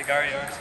Gary, yours.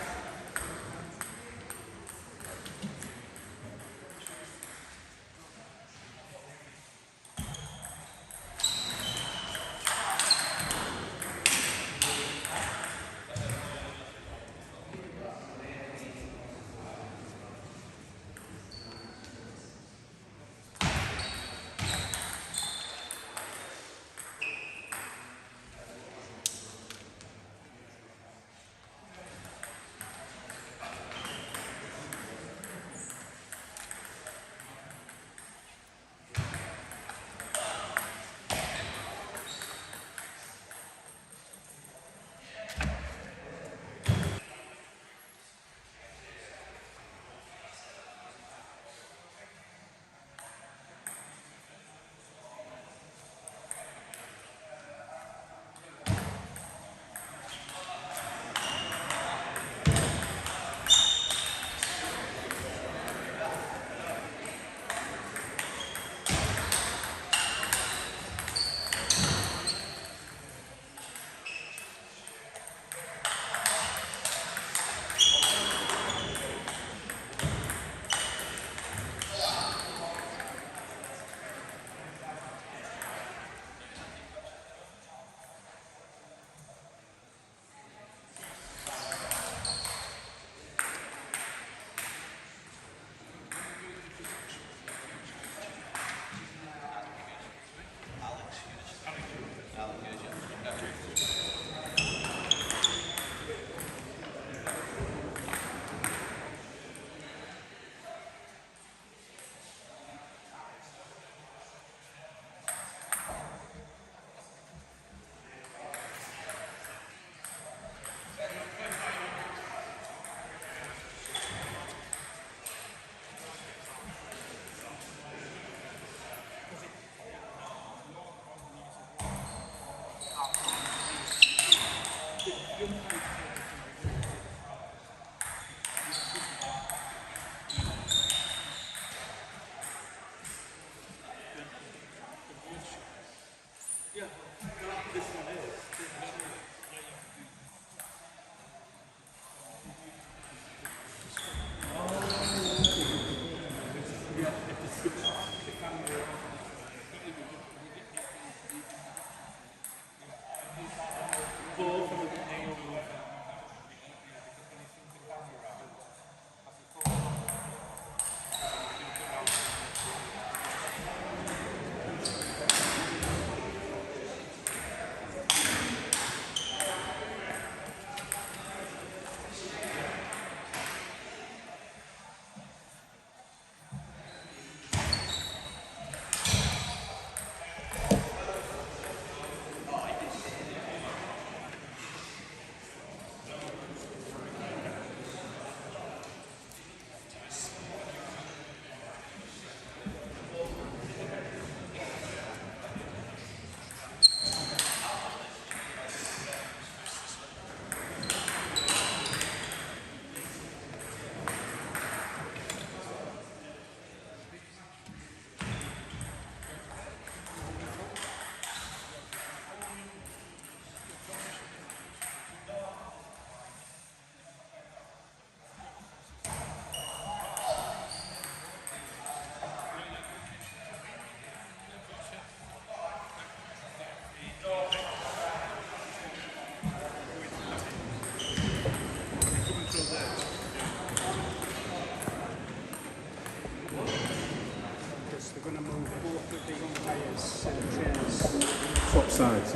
Swap sides.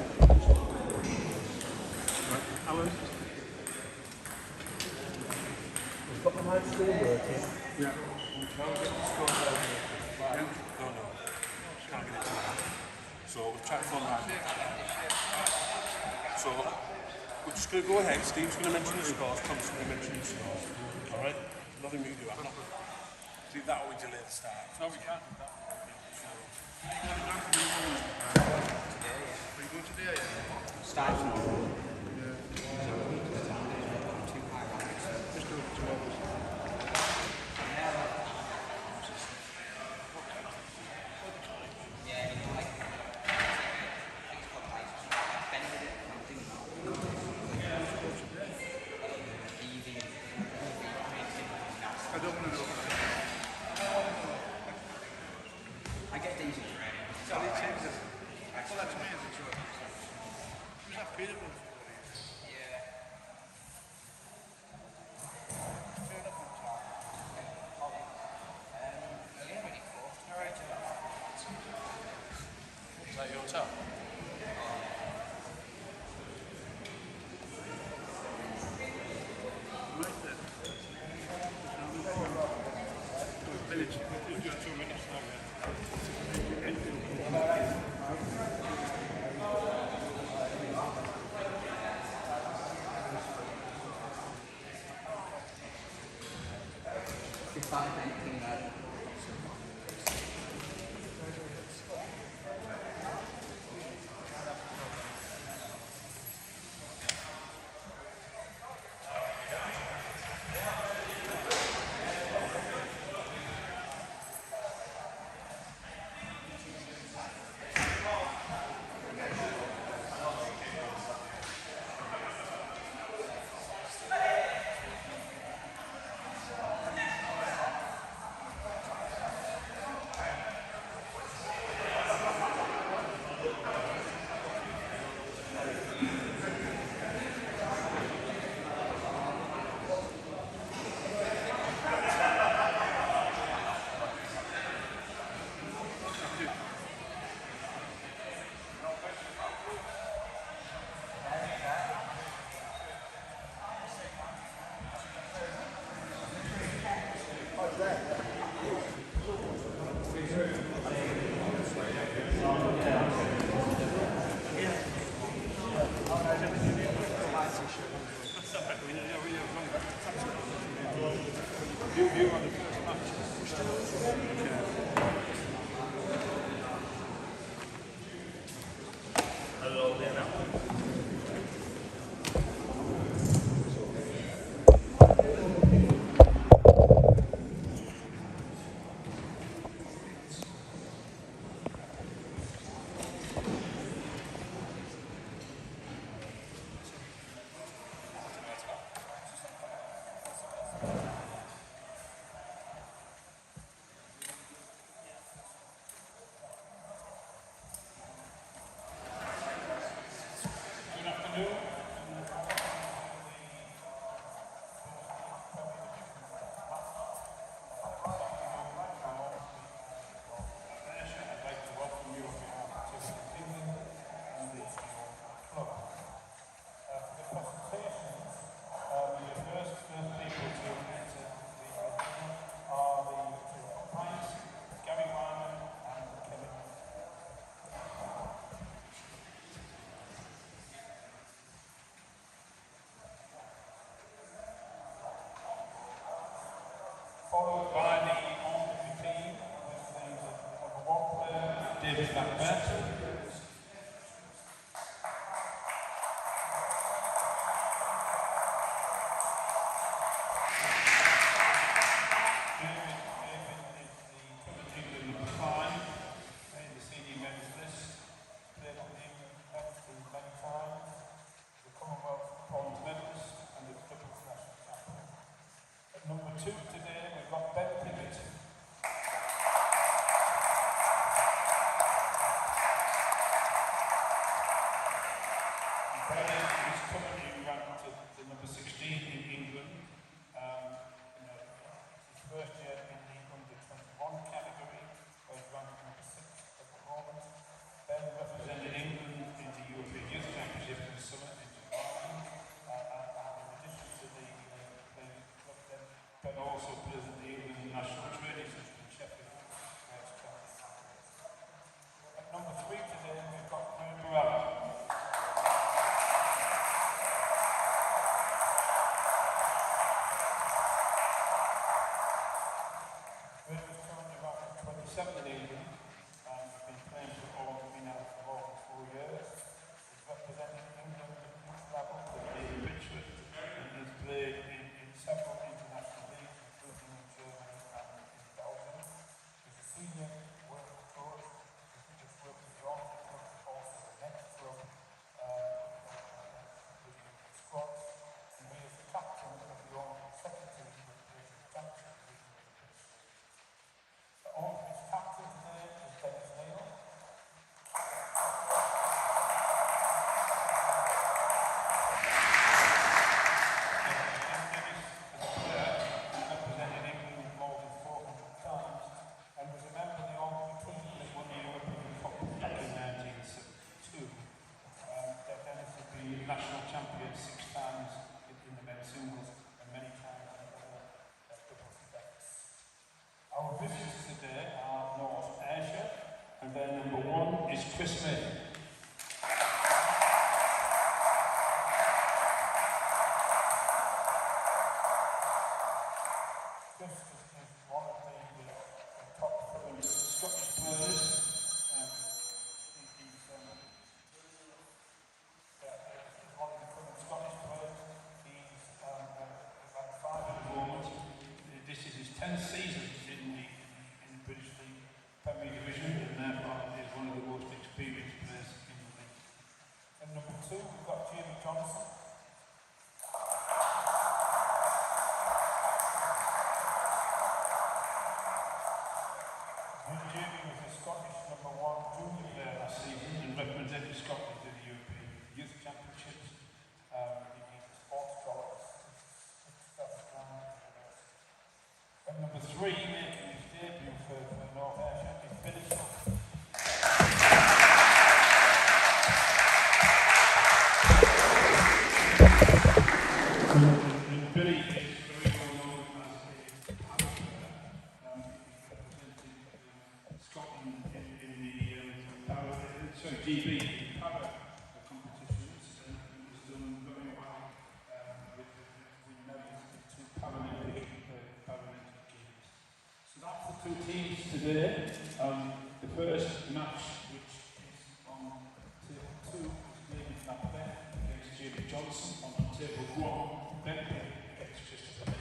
Right, Alan? We've got the light still working. Yeah. Now we get the score down here. Yeah. No. Can't get it to that. So we'll try for that. So we're just going to go ahead. Steve's going to mention the scores. Tom's going to mention the scores. Alright? Nothing we can do after. Do that or we delay the start. No, we can't do that. Pretty good today, yeah. Starts now. Just over 2 hours. I get decent training. So they change it. Well, that's amazing. Who's that beautiful? Yeah. Fair enough on top. Yeah, really cool. Alright. Is that your hotel? Right there. Village. We'll do 2 minutes now, yeah. You on the first match. Hello there now. Followed by the Ormesby team with the number 1 player, David McBeth. Number 2 today, we've got Pigot. Ben is currently ranked at the number 16 in England. His first year in the under-21 category, where he's ranked number 6 at the moment. Ben represented England in the European Youth Championship in the summer in July. And in addition to the playing club, Ben also plays at the England National Training Centre in Sheffield, where it's champion. At number 3 today, we've got Barella. Red was currently ranked 27 in England and has been playing for Ormesby now for over 4 years. He's represented England at youth level in Richmond and he's played in several international leagues, including in Germany and in Belgium. He's a senior world coach. He's just worked with the Ormesby club, also the next club, with the squads. And he is the captain of the Ormesby second team with the championship league. Ormesby's captain today is Ben Johnson. Jamie was a Scottish #1 junior player last season and represented Scotland in the European Youth Championships. He needs a sports scholar. And number 3, making his debut for North Ayrshire, is Pigot. And Billy is very well known as a power player. He represented Scotland in the GB power competitions and has done very well with medals in 2 Paralympic Games. So that's the 2 teams today. The first match, which is on table 2, is McBeth against Jamie Johnson. On table 1, Ben against Christopher.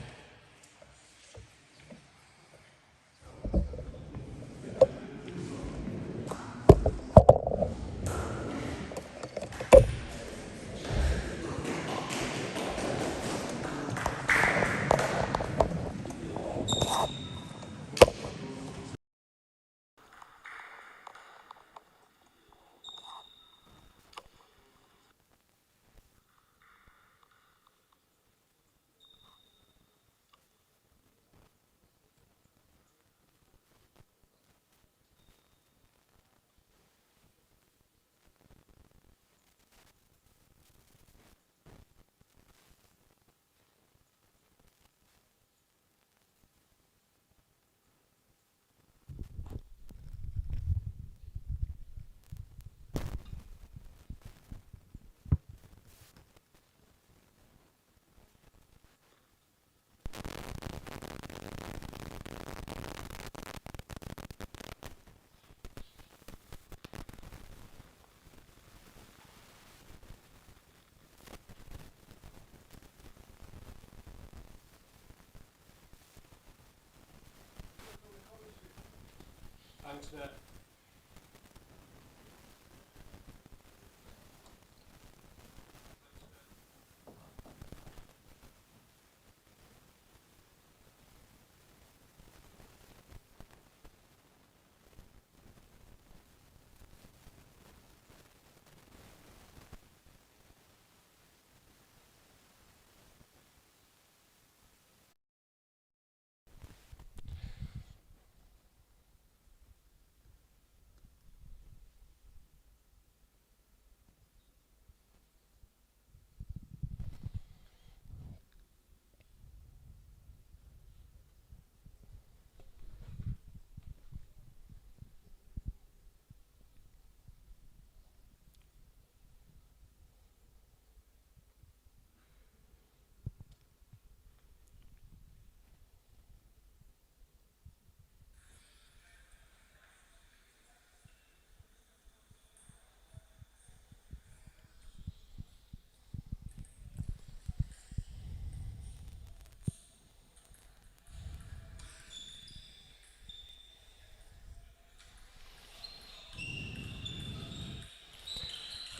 Thanks, mate.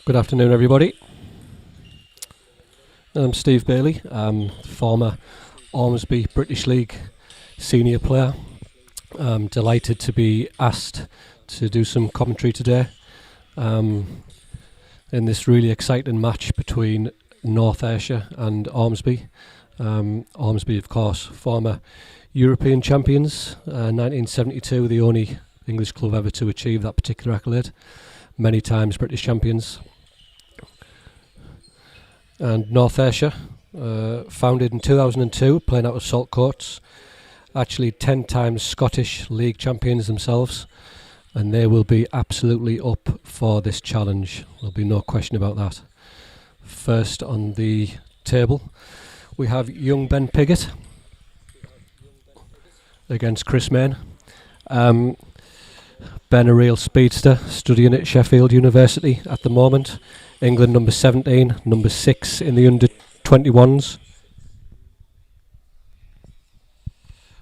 Good afternoon, everybody. I'm Steve Bailey, former Ormesby British League senior player. I'm delighted to be asked to do some commentary today in this really exciting match between North Ayrshire and Ormesby. Ormesby, of course, former European champions, 1972, the only English club ever to achieve that particular accolade. Many times British champions. And North Ayrshire, founded in 2002, playing out of Salt Courts, actually 10 times Scottish League champions themselves, and they will be absolutely up for this challenge. There'll be no question about that. First on the table, we have young Ben Pigot against Chris Main. Ben, a real speedster, studying at Sheffield University at the moment. England number 17, number 6 in the under-21s.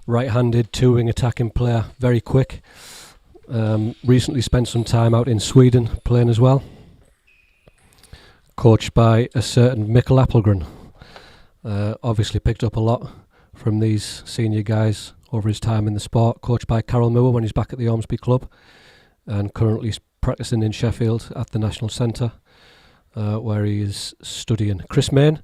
Right-handed, two-wing attacking player, very quick. Recently spent some time out in Sweden playing as well. coached by a certain Michael Applegren. Obviously picked up a lot from these senior guys over his time in the sport. Coached by Carol Moore when he's back at the Ormesby club, and currently practicing in Sheffield at the National Centre, where he is studying. Chris Main,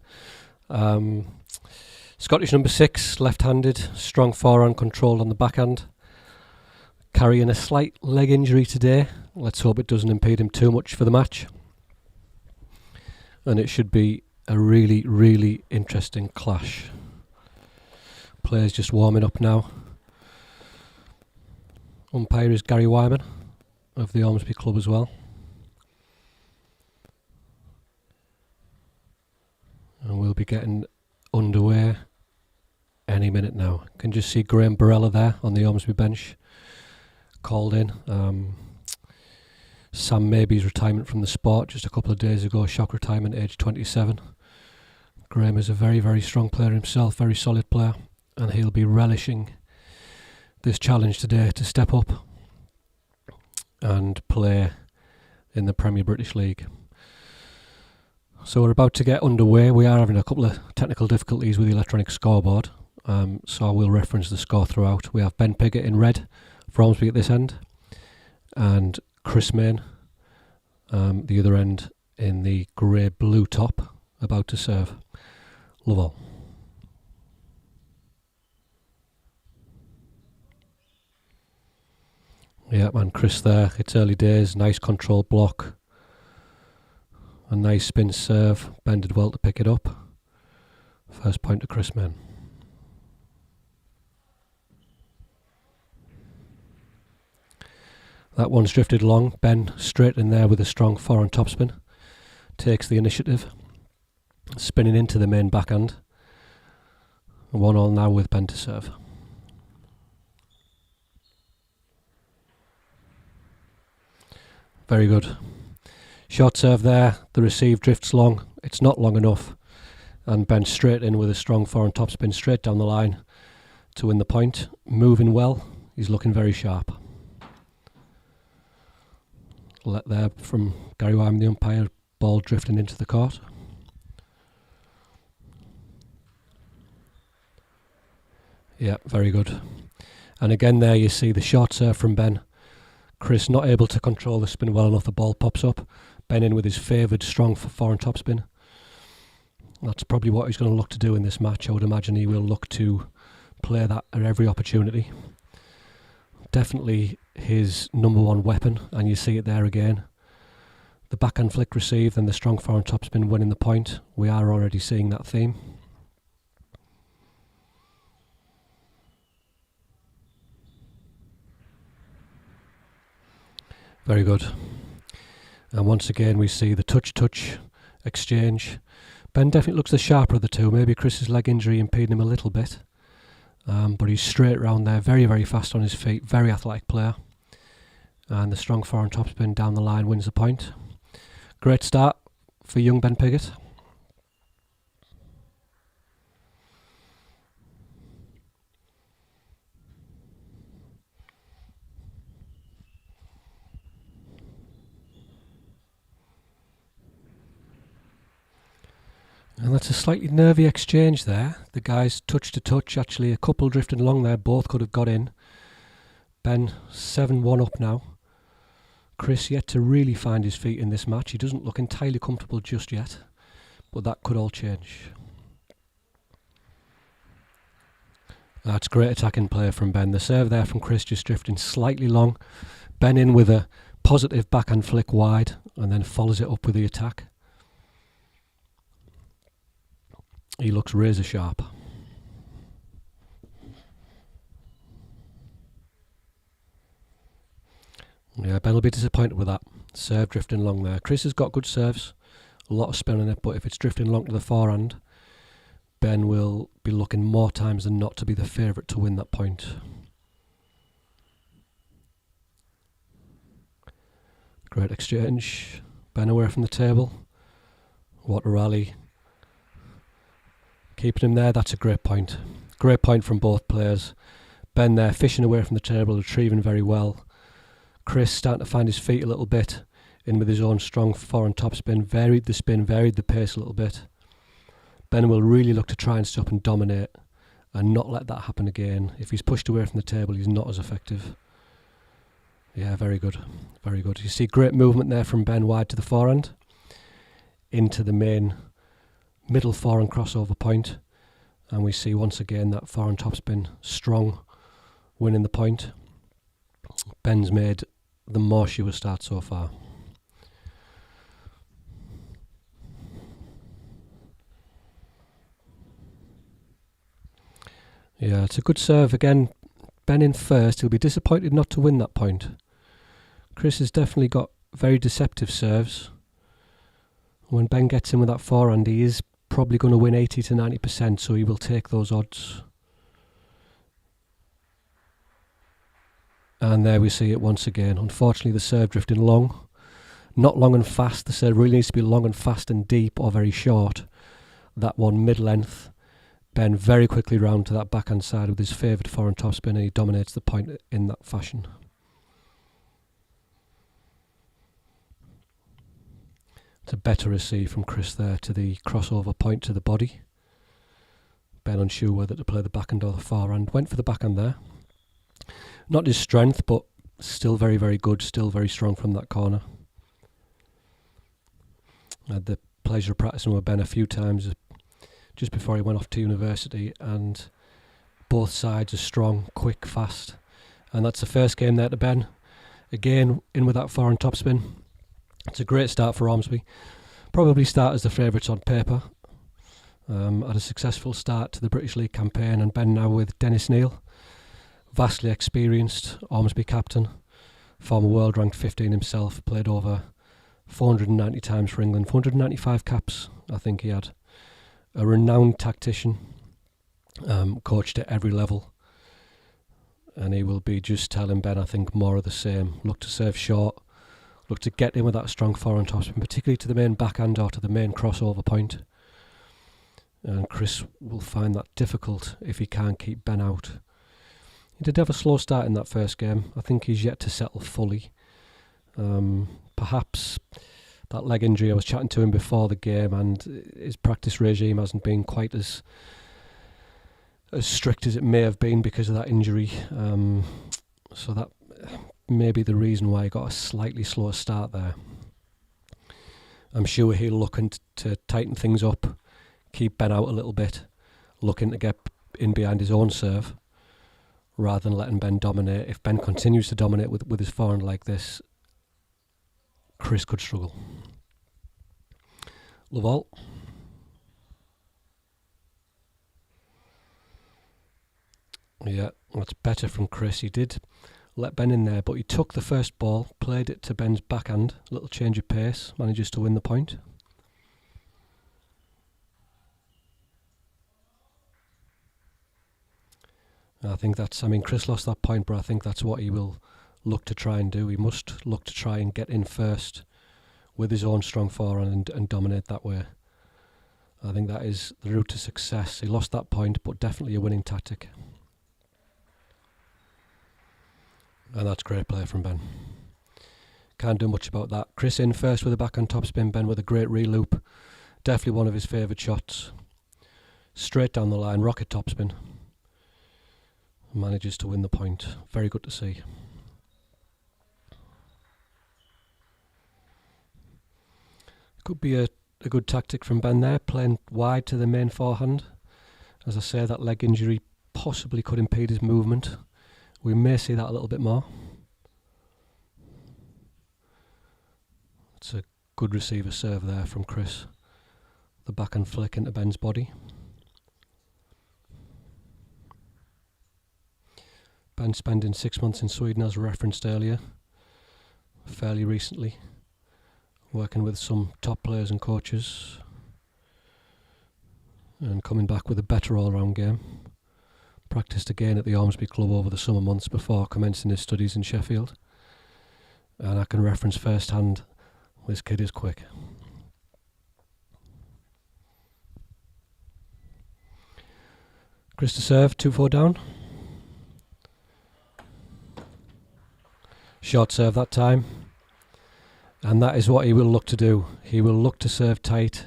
Scottish number 6, left-handed, strong forehand control on the backhand. Carrying a slight leg injury today. Let's hope it doesn't impede him too much for the match. And it should be a really, really interesting clash. Players just warming up now. Umpire is Gary Wyman of the Ormesby club as well. And we'll be getting underway any minute now. Can just see Graham Barella there on the Ormesby bench, called in. Sam Maybe's retirement from the sport just a couple of days ago, shock retirement, age 27. Graham is a very, very strong player himself, very solid player, and he'll be relishing this challenge today to step up and play in the Premier British League. So we're about to get underway. We are having a couple of technical difficulties with the electronic scoreboard, so I will reference the score throughout. We have Ben Pigot in red for Ormesby at this end, and Chris Main, the other end, in the grey-blue top, about to serve. Love all. Yeah, man, Chris there. It's early days. Nice control block. A nice spin serve. Ben did well to pick it up. First point to Chris Main. That one's drifted long. Ben straight in there with a strong forehand topspin. Takes the initiative. Spinning into the main backhand. 1-1 now with Ben to serve. Very good. Short serve there. The receive drifts long. It's not long enough. And Ben straight in with a strong forehand topspin straight down the line to win the point. Moving well. He's looking very sharp. Let there from Gary Wyman, the umpire. Ball drifting into the court. Yeah, very good. And again there you see the short serve from Ben. Chris not able to control the spin well enough, the ball pops up. Ben in with his favoured strong forehand topspin. That's probably what he's going to look to do in this match. I would imagine he will look to play that at every opportunity. Definitely his number one weapon, and you see it there again. The backhand flick received and the strong forehand topspin winning the point. We are already seeing that theme. Very good. And once again we see the touch-touch exchange. Ben definitely looks the sharper of the two. Maybe Chris's leg injury impeding him a little bit. But he's straight round there, very, very fast on his feet, very athletic player. And the strong forehand topspin down the line wins the point. Great start for young Ben Pigot. And that's a slightly nervy exchange there. The guys touch to touch, actually a couple drifting along there, both could have got in. Ben 7-1 up now. Chris yet to really find his feet in this match. He doesn't look entirely comfortable just yet, but that could all change. That's great attacking play from Ben. The serve there from Chris just drifting slightly long. Ben in with a positive backhand flick wide and then follows it up with the attack. He looks razor sharp. Yeah, Ben will be disappointed with that. Serve drifting long there. Chris has got good serves, a lot of spin on it, but if it's drifting long to the forehand, Ben will be looking more times than not to be the favourite to win that point. Great exchange. Ben away from the table. What a rally. Keeping him there, that's a great point. Great point from both players. Ben there fishing away from the table, retrieving very well. Chris starting to find his feet a little bit. in with his own strong forehand topspin, varied the spin, varied the pace a little bit. Ben will really look to try and stop and dominate and not let that happen again. If he's pushed away from the table, he's not as effective. Yeah, very good, very good. You see great movement there from Ben wide to the forehand, into the main middle forehand crossover point, and we see once again that forehand topspin strong, winning the point. Ben's made the more sure start so far. Yeah, it's a good serve again. Ben in first. He'll be disappointed not to win that point. Chris has definitely got very deceptive serves. When Ben gets in with that forehand, he is probably going to win 80 to 90%, so he will take those odds. And there we see it once again. Unfortunately, the serve drifting long. Not long and fast. The serve really needs to be long and fast and deep, or very short. That one mid-length. Ben very quickly round to that backhand side with his favoured forehand topspin, and he dominates the point in that fashion. It's a better receive from Chris there to the crossover point to the body. Ben unsure whether to play the backhand or the forehand. Went for the backhand there. Not his strength, but still very, very good, still very strong from that corner. I had the pleasure of practicing with Ben a few times just before he went off to university, and both sides are strong, quick, fast. And that's the first game there to Ben. Again, in with that forehand topspin. It's a great start for Ormesby. Probably start as the favourites on paper. Had a successful start to the British League campaign, and Ben now with Dennis Neal, vastly experienced Ormesby captain, former world ranked 15 himself, played over 490 times for England, 495 caps I think he had. A renowned tactician, coached at every level, and he will be just telling Ben, I think, more of the same. Look to serve short, look to get in with that strong forehand topspin, particularly to the main backhand or to the main crossover point. And Chris will find that difficult if he can't keep Ben out. He did have a slow start in that first game. I think he's yet to settle fully. Perhaps that leg injury, I was chatting to him before the game, and his practice regime hasn't been quite as strict as it may have been because of that injury. So that may be the reason why he got a slightly slower start there. I'm sure he'll look to tighten things up, keep Ben out a little bit, looking to get in behind his own serve rather than letting Ben dominate. If Ben continues to dominate with his forehand like this, Chris could struggle. Love all. Yeah, that's better from Chris. He did let Ben in there, but he took the first ball, played it to Ben's backhand, a little change of pace, manages to win the point. I think Chris lost that point, but I think that's what he will look to try and do. He must look to try and get in first with his own strong forehand and dominate that way. I think that is the route to success. He lost that point, but definitely a winning tactic. And that's great play from Ben. Can't do much about that. Chris in first with a backhand topspin, Ben with a great re-loop. Definitely one of his favourite shots. Straight down the line, rocket topspin. Manages to win the point. Very good to see. Could be a good tactic from Ben there, playing wide to the main forehand. As I say, that leg injury possibly could impede his movement. We may see that a little bit more. It's a good receiver serve there from Chris. The backhand flick into Ben's body. Ben spending 6 months in Sweden, as referenced earlier, fairly recently, working with some top players and coaches, and coming back with a better all-round game. Practised again at the Ormesby club over the summer months before commencing his studies in Sheffield, and I can reference firsthand, this kid is quick. Chris to serve, 2-4 down. Short serve that time. And that is what he will look to do. He will look to serve tight,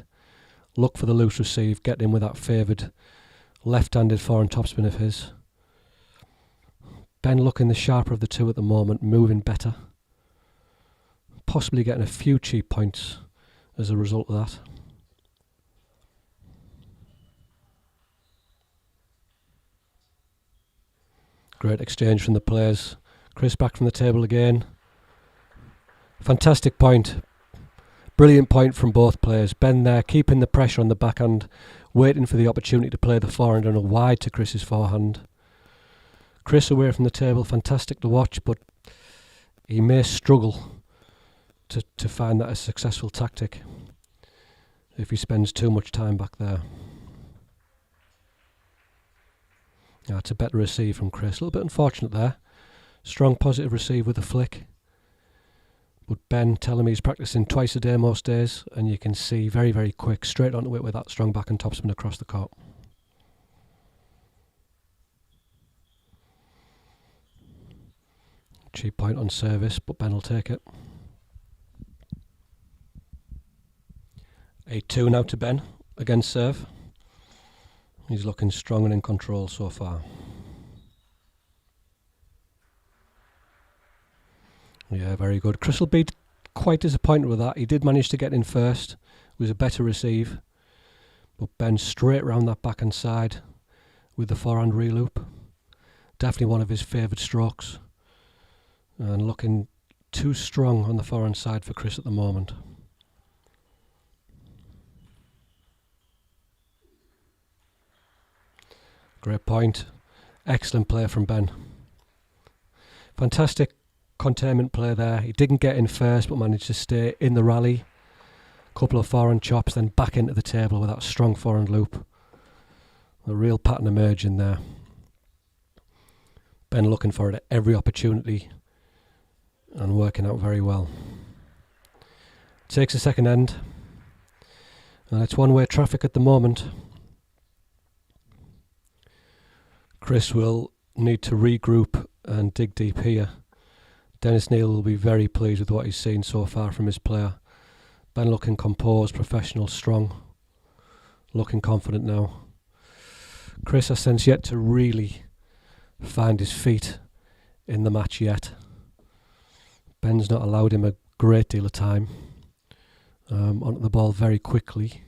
look for the loose receive, get in with that favoured left-handed forehand topspin of his. Ben looking the sharper of the two at the moment, moving better. Possibly getting a few cheap points as a result of that. Great exchange from the players. Chris back from the table again. Fantastic point. Brilliant point from both players. Ben there keeping the pressure on the backhand, waiting for the opportunity to play the forehand and a wide to Chris's forehand. Chris away from the table, fantastic to watch, but he may struggle to find that a successful tactic if he spends too much time back there. Yeah, it's a better receive from Chris. A little bit unfortunate there. Strong positive receive with a flick. But Ben telling me he's practicing twice a day most days, and you can see very, very quick, straight onto it with that strong backhand topspin across the court. Cheap point on service, but Ben will take it. 8-2 now to Ben against serve. He's looking strong and in control so far. Yeah, very good. Chris will be quite disappointed with that. He did manage to get in first. It was a better receive. But Ben straight round that backhand side with the forehand reloop. Definitely one of his favoured strokes. And looking too strong on the forehand side for Chris at the moment. Great point. Excellent play from Ben. Fantastic containment play there. He didn't get in first but managed to stay in the rally. Couple of forehand chops, then back into the table with that strong forehand loop. A real pattern emerging there. Ben looking for it at every opportunity and working out very well. Takes a second end. And it's one-way traffic at the moment. Chris will need to regroup and dig deep here. Dennis Neal will be very pleased with what he's seen so far from his player. Ben looking composed, professional, strong. Looking confident now. Chris, I sense, yet to really find his feet in the match yet. Ben's not allowed him a great deal of time. Onto the ball very quickly.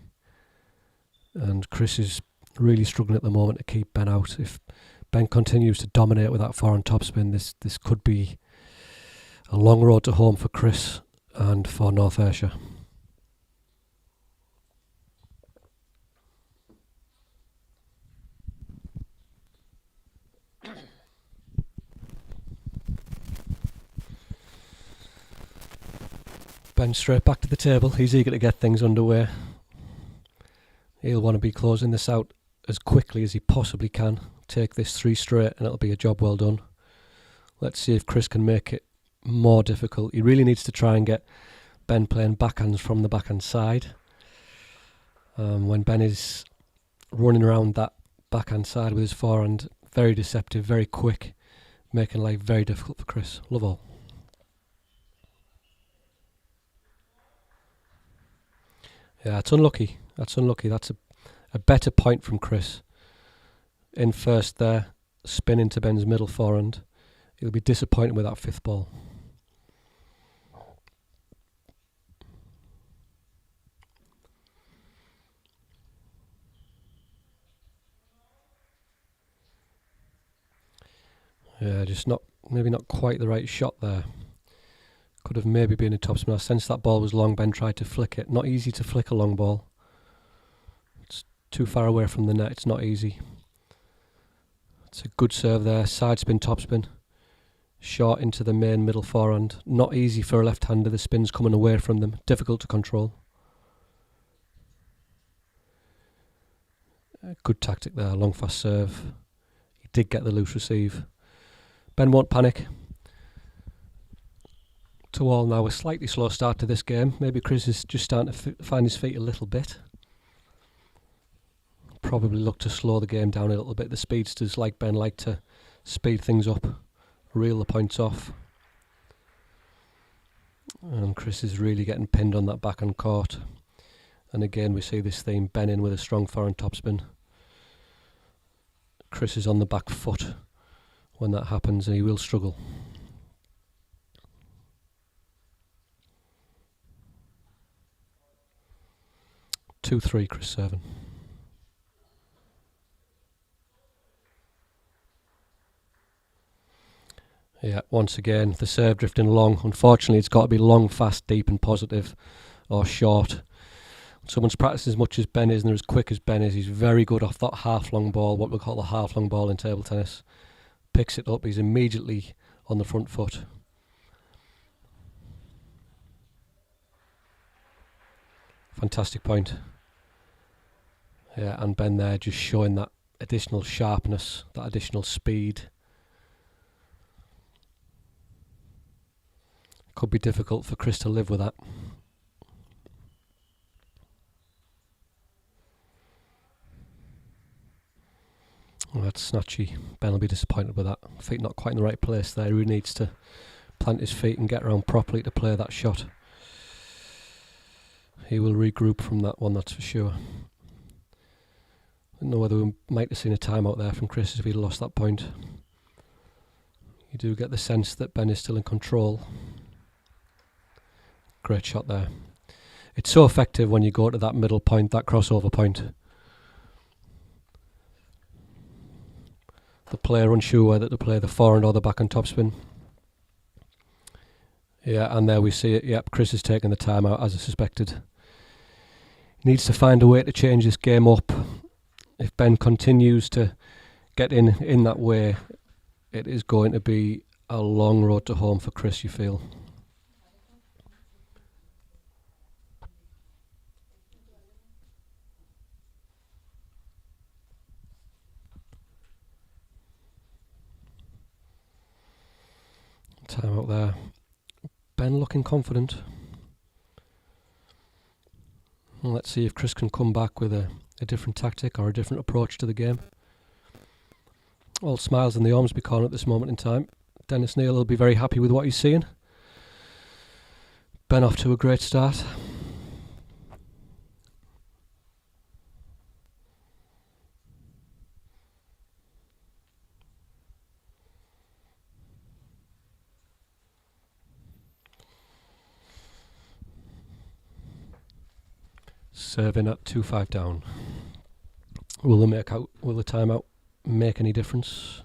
And Chris is really struggling at the moment to keep Ben out. If Ben continues to dominate with that forehand topspin, this could be a long road to home for Chris and for North Ayrshire. Ben straight back to the table. He's eager to get things underway. He'll want to be closing this out as quickly as he possibly can. Take this 3 straight and it'll be a job well done. Let's see if Chris can make it more difficult. He really needs to try and get Ben playing backhands from the backhand side. When Ben is running around that backhand side with his forehand, very deceptive, very quick, making life very difficult for Chris. Love all. Yeah, it's unlucky. That's unlucky. That's a better point from Chris. In first there, spin into Ben's middle forehand. He'll be disappointed with that 5th ball. Yeah, just maybe not quite the right shot there. Could have maybe been a topspin. I sensed that ball was long. Ben tried to flick it. Not easy to flick a long ball. It's too far away from the net. It's not easy. It's a good serve there. Side spin, topspin. Short into the main middle forehand. Not easy for a left-hander. The spin's coming away from them. Difficult to control. Good tactic there. Long fast serve. He did get the loose receive. Ben won't panic. 2-all now. A slightly slow start to this game. Maybe Chris is just starting to find his feet a little bit. Probably look to slow the game down a little bit. The speedsters like Ben like to speed things up, reel the points off. And Chris is really getting pinned on that backhand court. And again we see this theme, Ben in with a strong forehand topspin. Chris is on the back foot when that happens and he will struggle. 2-3 Chris serving. Yeah, once again the serve drifting long. Unfortunately it's got to be long, fast, deep and positive, or short. When someone's practiced as much as Ben is and they're as quick as Ben is, he's very good off that half long ball, what we call the half long ball in table tennis. Picks it up, he's immediately on the front foot. Fantastic point. Yeah, and Ben there just showing that additional sharpness, that additional speed. Could be difficult for Chris to live with that. Well, that's snatchy. Ben will be disappointed with that. Feet not quite in the right place there. He needs to plant his feet and get around properly to play that shot. He will regroup from that one, that's for sure. I don't know whether we might have seen a timeout there from Chris if he'd lost that point. You do get the sense that Ben is still in control. Great shot there. It's so effective when you go to that middle point, that crossover point. The player unsure whether to play the forehand or the backhand topspin. Yeah, and there we see it. Yep, Chris is taking the timeout as I suspected. He needs to find a way to change this game up. If Ben continues to get in that way, it is going to be a long road to home for Chris, you feel. Time out there. Ben looking confident. Well, let's see if Chris can come back with a different tactic or a different approach to the game. All smiles in the Ormesby corner at this moment in time. Dennis Neal will be very happy with what he's seeing. Ben off to a great start. Serving at 2-5 down. Will the timeout make any difference?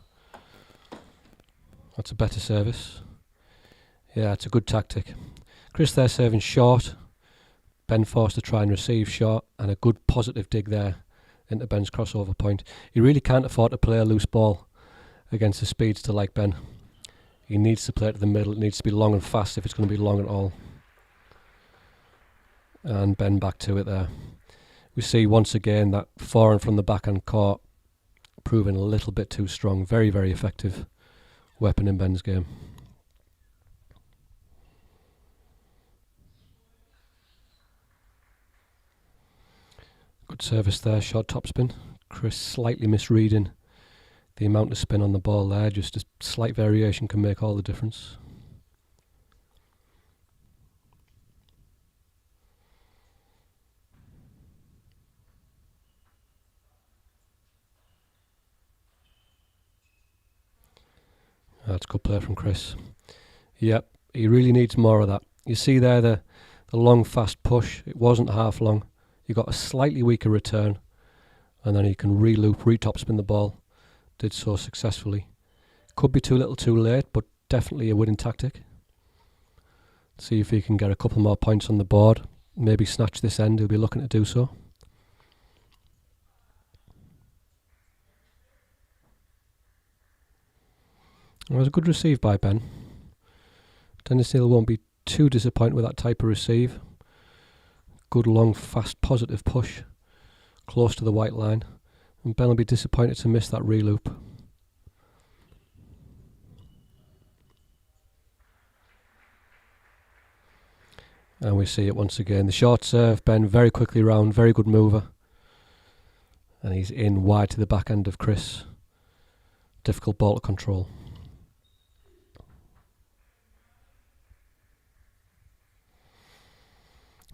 That's a better service. Yeah, it's a good tactic. Chris there serving short. Ben forced to try and receive short, and a good positive dig there into Ben's crossover point. He really can't afford to play a loose ball against a speedster like Ben. He needs to play it to the middle. It needs to be long and fast if it's going to be long at all. And Ben back to it there. We see once again that forehand from the backhand court proving a little bit too strong. Very, very effective weapon in Ben's game. Good service there, short topspin. Chris slightly misreading the amount of spin on the ball there. Just a slight variation can make all the difference. That's good play from Chris. Yep, he really needs more of that. You see there the long fast push. It wasn't half long. You got a slightly weaker return, and then he can re-loop, re-topspin the ball. Did so successfully. Could be too little too late, but definitely a winning tactic. See if he can get a couple more points on the board. Maybe snatch this end. He'll be looking to do so. It was a good receive by Ben. Dennis Neal won't be too disappointed with that type of receive. Good long fast positive push close to the white line, and Ben will be disappointed to miss that re-loop. And we see it once again. The short serve, Ben very quickly round, very good mover, and he's in wide to the back end of Chris. Difficult ball to control.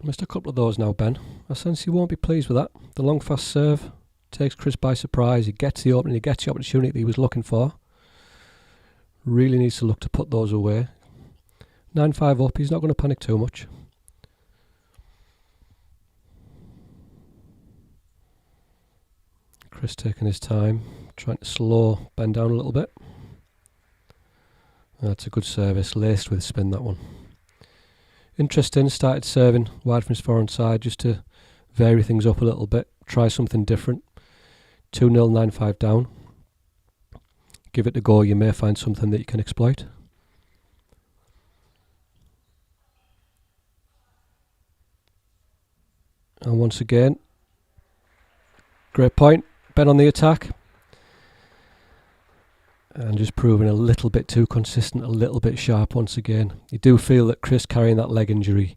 Missed a couple of those now, Ben. I sense he won't be pleased with that. The long fast serve takes Chris by surprise. He gets the opening, he gets the opportunity that he was looking for. Really needs to look to put those away. 9-5 up, he's not going to panic too much. Chris taking his time, trying to slow Ben down a little bit. That's a good service, laced with spin, that one. Interesting, started serving wide from his forehand side just to vary things up a little bit, try something different. 2-0, 9-5 down. Give it a go, you may find something that you can exploit. And once again, great point. Ben on the attack. And just proving a little bit too consistent, a little bit sharp once again. You do feel that Chris carrying that leg injury,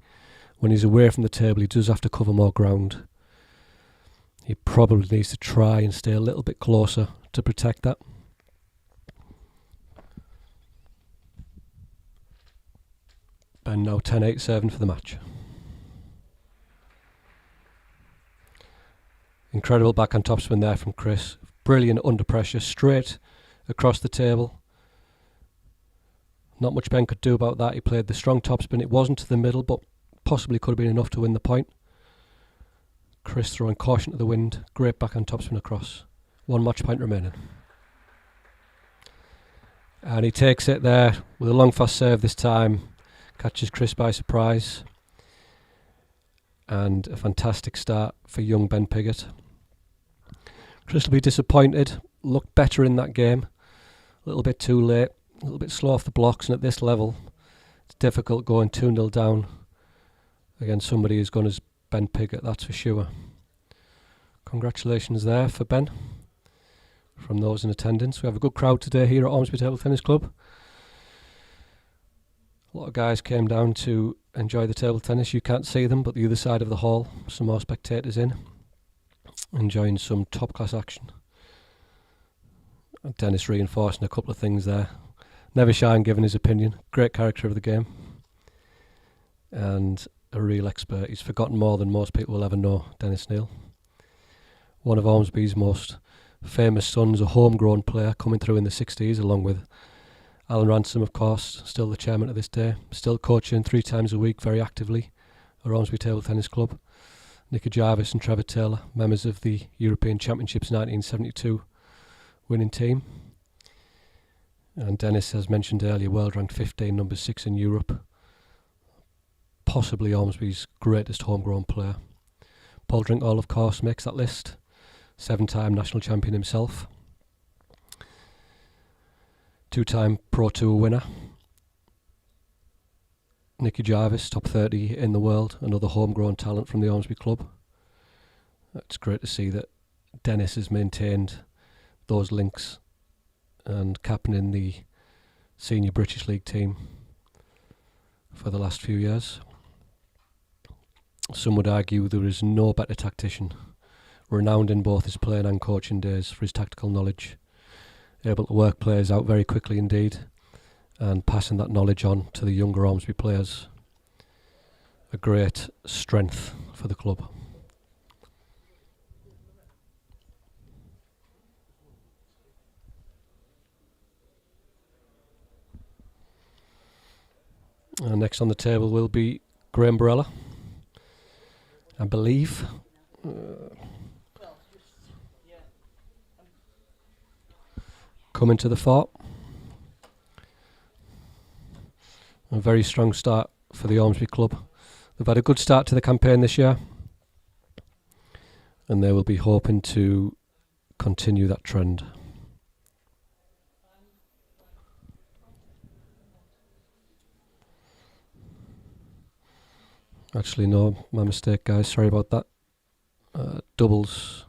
when he's away from the table, he does have to cover more ground. He probably needs to try and stay a little bit closer to protect that. Ben now 10-8 serving for the match. Incredible backhand topspin there from Chris. Brilliant under pressure, straight across the table. Not much Ben could do about that. He played the strong topspin. It wasn't to the middle, but possibly could have been enough to win the point. Chris throwing caution to the wind. Great backhand topspin across. 1 match point remaining. And he takes it there with a long fast serve this time. Catches Chris by surprise. And a fantastic start for young Ben Pigot. Chris will be disappointed. Looked better in that game. A little bit too late. A little bit slow off the blocks. And at this level, it's difficult going 2-0 down against somebody as good as Ben Pigot, that's for sure. Congratulations there for Ben from those in attendance. We have a good crowd today here at Ormesby Table Tennis Club. A lot of guys came down to enjoy the table tennis. You can't see them, but the other side of the hall, some more spectators in, enjoying some top class action. And Dennis reinforcing a couple of things there. Never shy in giving his opinion. Great character of the game. And a real expert. He's forgotten more than most people will ever know, Dennis Neal. One of Ormesby's most famous sons, a homegrown player coming through in the 60s, along with Alan Ransom, of course, still the chairman to this day, still coaching 3 times a week very actively at Ormesby Table Tennis Club. Nicky Jarvis and Trevor Taylor, members of the European Championships 1972 winning team. And Dennis, as mentioned earlier, world ranked 15, number 6 in Europe. Possibly Ormesby's greatest homegrown player. Paul Drinkall, of course, makes that list. 7-time national champion himself. 2-time Pro Tour winner. Nicky Jarvis, top 30 in the world, another homegrown talent from the Ormesby club. It's great to see that Dennis has maintained those links and captaining the senior British League team for the last few years. Some would argue there is no better tactician, renowned in both his playing and coaching days for his tactical knowledge, able to work players out very quickly indeed, and passing that knowledge on to the younger Ormesby players. A great strength for the club. And next on the table will be Graham Barella, I believe. Coming to the fort. A very strong start for the Ormesby club. They've had a good start to the campaign this year, and they will be hoping to continue that trend. Actually, no, my mistake, guys. Sorry about that. Doubles,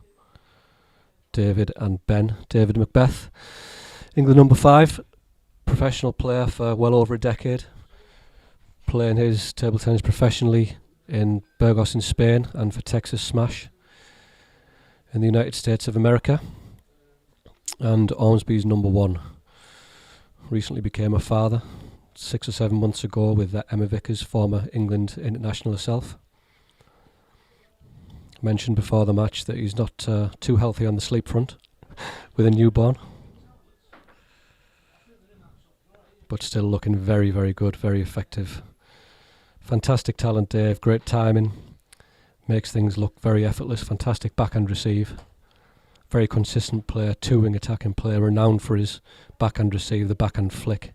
David and Ben. David McBeth, England number 5, professional player for well over a decade, playing his table tennis professionally in Burgos in Spain and for Texas Smash in the United States of America. And Ormesby's number 1. Recently became a father 6 or 7 months ago with Emma Vickers, former England international herself. Mentioned before the match that he's not too healthy on the sleep front with a newborn. But still looking very, very good, very effective. Fantastic talent, Dave. Great timing. Makes things look very effortless. Fantastic backhand receive. Very consistent player, two-wing attacking player, renowned for his backhand receive, the backhand flick.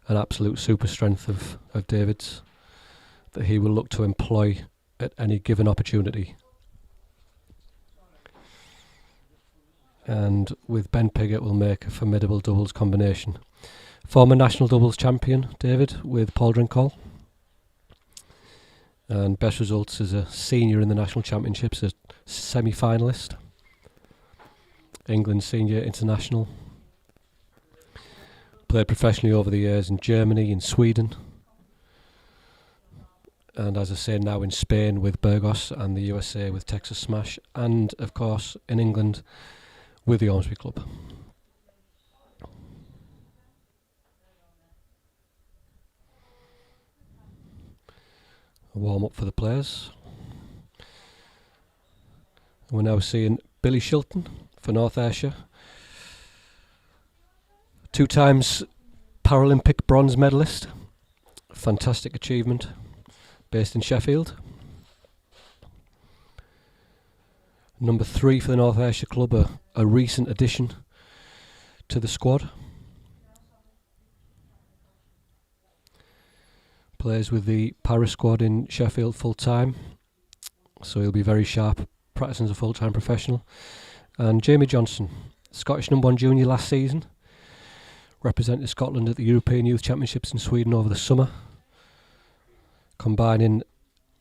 An absolute super strength of David's that he will look to employ at any given opportunity. And with Ben Pigot will make a formidable doubles combination. Former national doubles champion, David, with Paul Drinkall. And best results as a senior in the national championships, a semi-finalist. England senior international. Played professionally over the years in Germany, in Sweden. And as I say, now in Spain with Burgos and the USA with Texas Smash. And of course in England with the Ormesby Club. A warm up for the players. We're now seeing Billy Shilton for North Ayrshire. 2 times Paralympic bronze medalist. Fantastic achievement. Based in Sheffield. Number 3 for the North Ayrshire Club, a recent addition to the squad. Plays with the Para squad in Sheffield full time, so he'll be very sharp, practicing as a full time professional. And Jamie Johnson, Scottish number 1 junior last season, represented Scotland at the European Youth Championships in Sweden over the summer, combining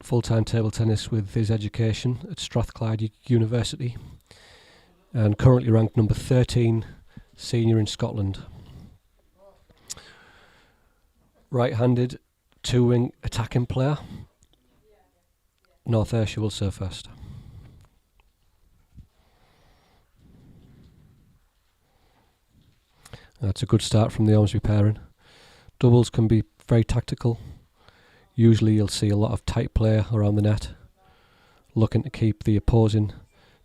full-time table tennis with his education at Strathclyde University, and currently ranked number 13 senior in Scotland. Right-handed, two-wing attacking player. North Ayrshire will serve first. That's a good start from the Ormesby pairing. Doubles can be very tactical. Usually you'll see a lot of tight play around the net, looking to keep the opposing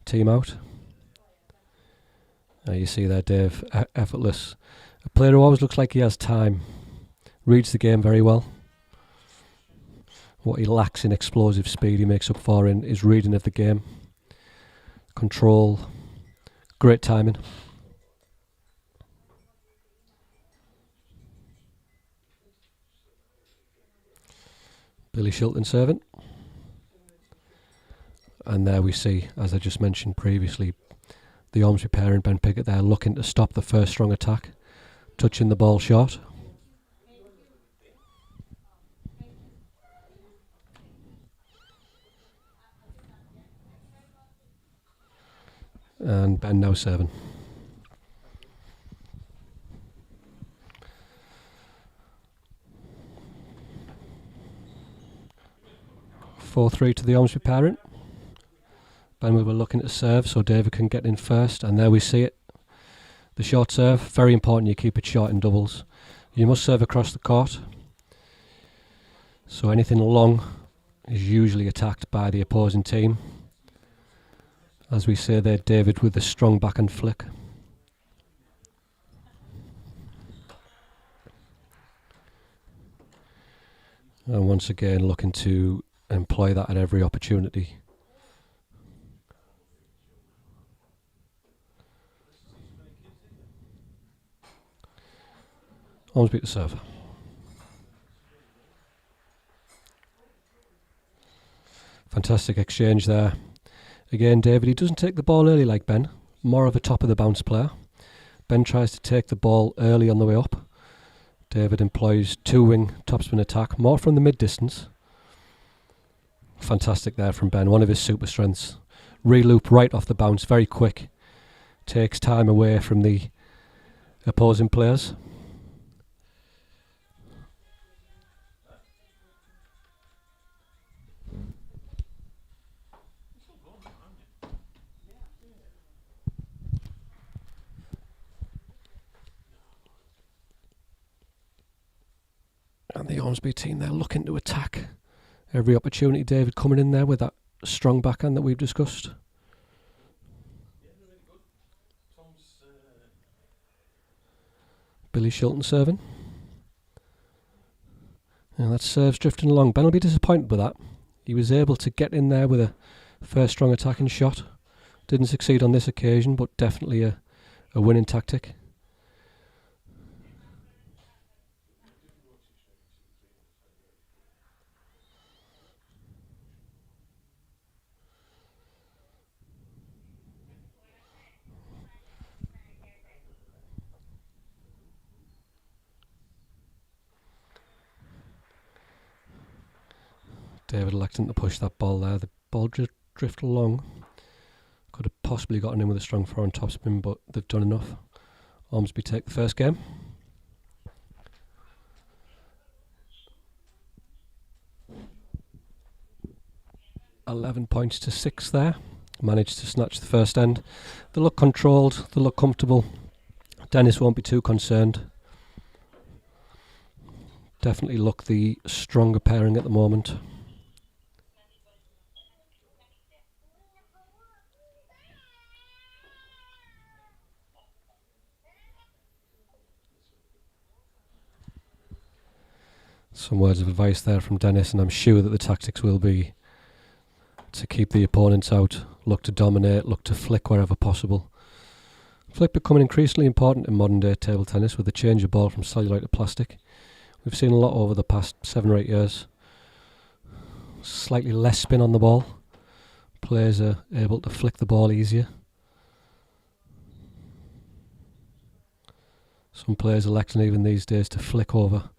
team out. You see there Dave, effortless. A player who always looks like he has time. Reads the game very well. What he lacks in explosive speed he makes up for in his reading of the game. Control, great timing. Billy Shilton serving. And there we see, as I just mentioned previously, the Ormesby pair and Ben Pigot there looking to stop the first strong attack, touching the ball short. And Ben now serving. 4-3 to the Ormesby parent. Ben we were looking to serve so David can get in first, and there we see it. The short serve, very important you keep it short in doubles. You must serve across the court, so anything long is usually attacked by the opposing team. As we say there, David with the strong backhand flick. And once again looking to employ that at every opportunity. Ormesby to serve. Fantastic exchange there. Again, David, he doesn't take the ball early like Ben. More of a top of the bounce player. Ben tries to take the ball early on the way up. David employs two-wing topspin attack, more from the mid-distance. Fantastic there from Ben, one of his super strengths. Re-loop right off the bounce, very quick. Takes time away from the opposing players. And the Ormesby team, they're looking to attack every opportunity. David coming in there with that strong backhand that we've discussed. Billy Shilton serving. And that serve's drifting along. Ben will be disappointed with that. He was able to get in there with a first strong attacking shot. Didn't succeed on this occasion, but definitely a winning tactic. David electing to push that ball there. The ball drifted along. Could have possibly gotten in with a strong forehand topspin, but they've done enough. Ormesby take the first game. £11 points to 6 there. Managed to snatch the first end. They look controlled, they look comfortable. Dennis won't be too concerned. Definitely look the stronger pairing at the moment. Some words of advice there from Dennis, and I'm sure that the tactics will be to keep the opponents out, look to dominate, look to flick wherever possible. Flick becoming increasingly important in modern day table tennis with the change of ball from celluloid to plastic. We've seen a lot over the past 7 or 8 years. Slightly less spin on the ball. Players are able to flick the ball easier. Some players electing even these days to flick over,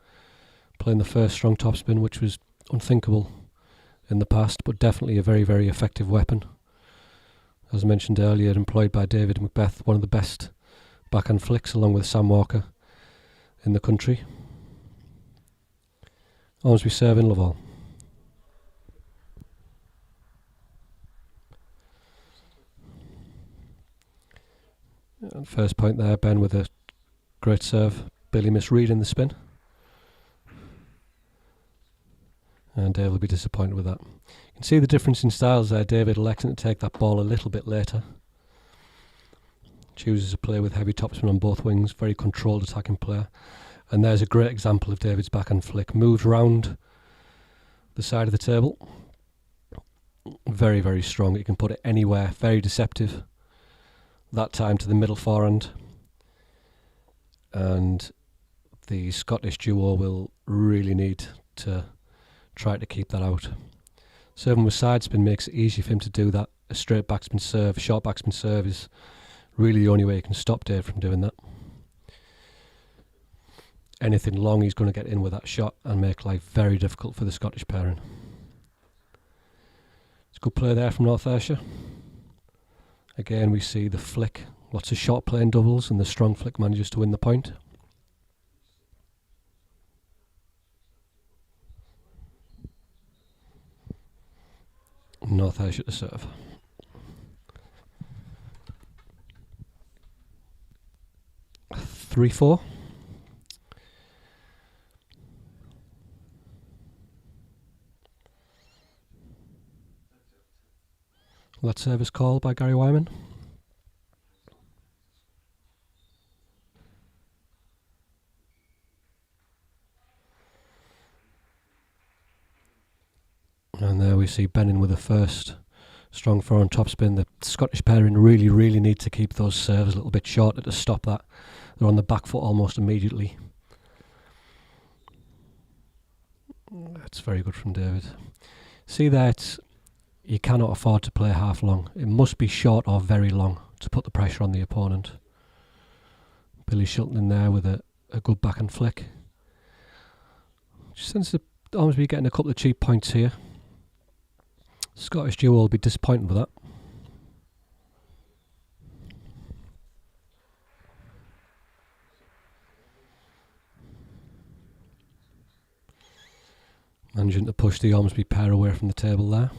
playing the first strong topspin, which was unthinkable in the past, but definitely a very, very effective weapon. As I mentioned earlier, employed by David McBeth, one of the best backhand flicks along with Sam Walker in the country. Ormesby serving Lovell. And first point there, Ben with a great serve. Billy misreading the spin. And Dave will be disappointed with that. You can see the difference in styles there. David electing to take that ball a little bit later. Chooses to play with heavy topspin on both wings. Very controlled attacking player. And there's a great example of David's backhand flick. Moves round the side of the table. Very, very strong. You can put it anywhere. Very deceptive. That time to the middle forehand. And the Scottish duo will really need to try to keep that out. Serving with side spin makes it easy for him to do that. A straight backspin serve, short backspin serve is really the only way you can stop Dave from doing that. Anything long, he's going to get in with that shot and make life very difficult for the Scottish pairing. It's a good play there from North Ayrshire. Again, we see the flick, lots of short playing doubles, and the strong flick manages to win the point. North Ayrshire to serve. (3-4). That service call by Gary Wyman. And there we see Benning with the first strong forehand topspin. The Scottish pairing really, really need to keep those serves a little bit shorter to stop that. They're on the back foot almost immediately. That's very good from David. See that you cannot afford to play half long. It must be short or very long to put the pressure on the opponent. Billy Shilton in there with a good backhand flick. Just sense that Ormesby getting a couple of cheap points here. Scottish duo will be disappointed with that. Managing to push the Ormesby pair away from the table there.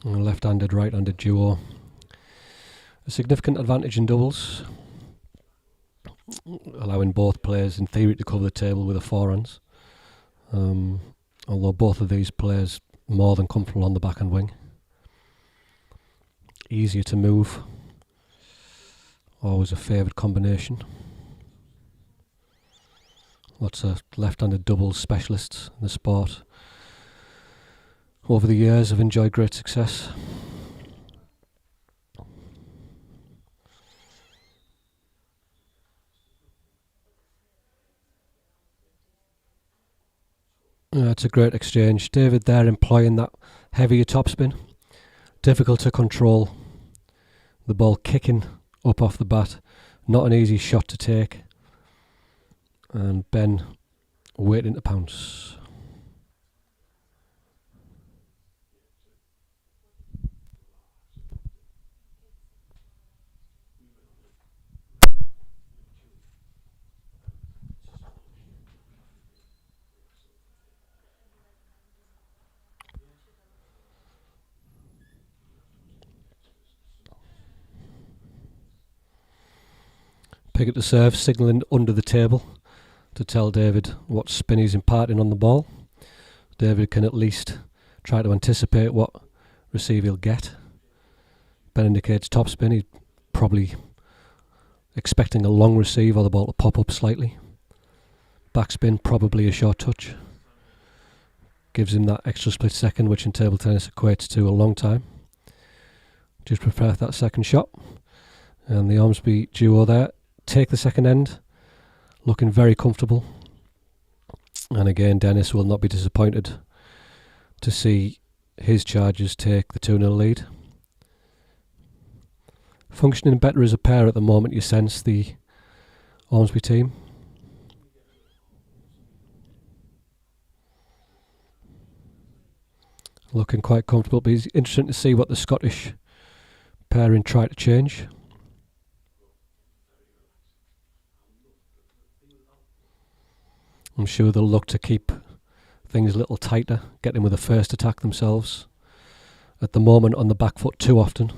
And a left-handed, right-handed duo. A significant advantage in doubles, allowing both players in theory to cover the table with the forehands. Although both of these players more than comfortable on the backhand wing. Easier to move. Always a favoured combination. Lots of left-handed doubles specialists in the sport. Over the years have enjoyed great success. It's a great exchange. David there employing that heavier topspin. Difficult to control. The ball kicking up off the bat. Not an easy shot to take. And Ben waiting to pounce. Pigot to serve, signalling under the table to tell David what spin he's imparting on the ball. David can at least try to anticipate what receive he'll get. Ben indicates topspin. He's probably expecting a long receive or the ball to pop up slightly. Backspin, probably a short touch. Gives him that extra split second, which in table tennis equates to a long time. Just prepare that second shot. And the Ormesby duo there take the second end, looking very comfortable. And again, Dennis will not be disappointed to see his Chargers take the 2-0 lead. Functioning better as a pair at the moment, you sense, the Ormesby team. Looking quite comfortable, but it's interesting to see what the Scottish pairing try to change. I'm sure they'll look to keep things a little tighter, get in with the first attack themselves. At the moment on the back foot too often.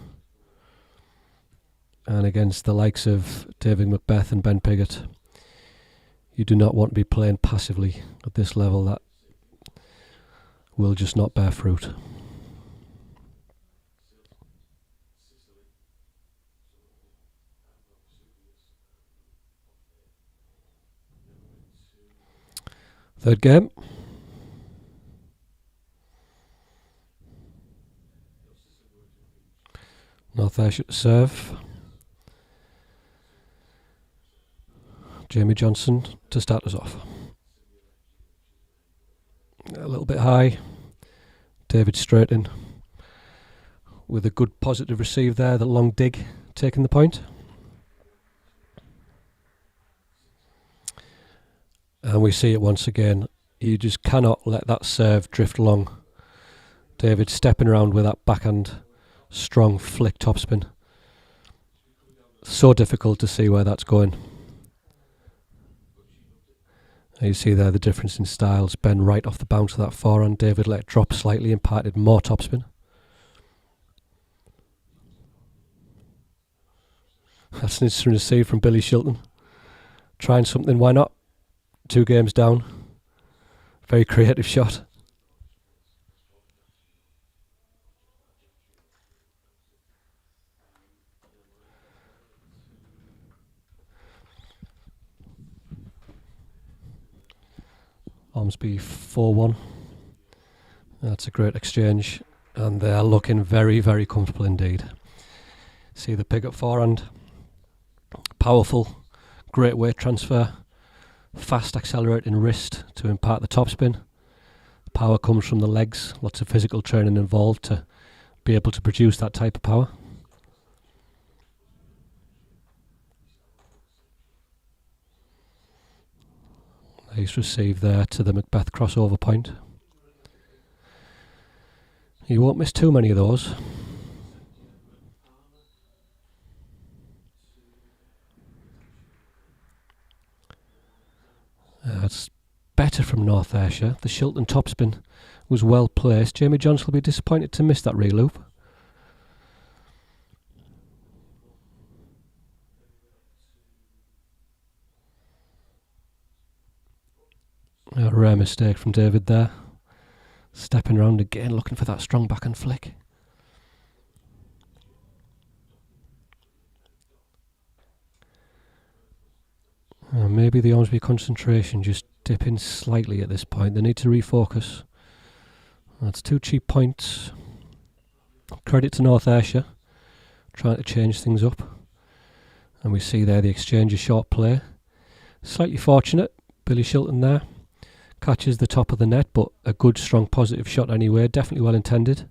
And against the likes of David McBeth and Ben Pigot, you do not want to be playing passively at this level. That will just not bear fruit. Third game. North Ayrshire to serve. Jamie Johnson to start us off. A little bit high. David straight in. With a good positive receive there, the long dig taking the point. And we see it once again. You just cannot let that serve drift long. David stepping around with that backhand strong flick topspin. So difficult to see where that's going. And you see there the difference in styles. Ben right off the bounce of that forehand. David let it drop slightly, imparted more topspin. That's an interesting receive from Billy Shilton. Trying something, why not? 2 games down. Very creative shot. Ormesby 4-1. That's a great exchange. And they're looking very, very comfortable indeed. See the Pigot forehand. Powerful. Great weight transfer. Fast accelerating wrist to impart the topspin. Power comes from the legs. Lots of physical training involved to be able to produce that type of power. Nice receive there to the McBeth crossover point. You won't miss too many of those. It's better from North Ayrshire. The Shilton topspin was well placed. Jamie Johnson will be disappointed to miss that reloop. A rare mistake from David there. Stepping around again, looking for that strong backhand flick. Maybe the Ormesby concentration just dipping slightly at this point. They need to refocus. That's 2 cheap points. Credit to North Ayrshire, trying to change things up. And we see there the exchange of short play. Slightly fortunate, Billy Shilton there. Catches the top of the net, but a good, strong, positive shot anyway. Definitely well intended.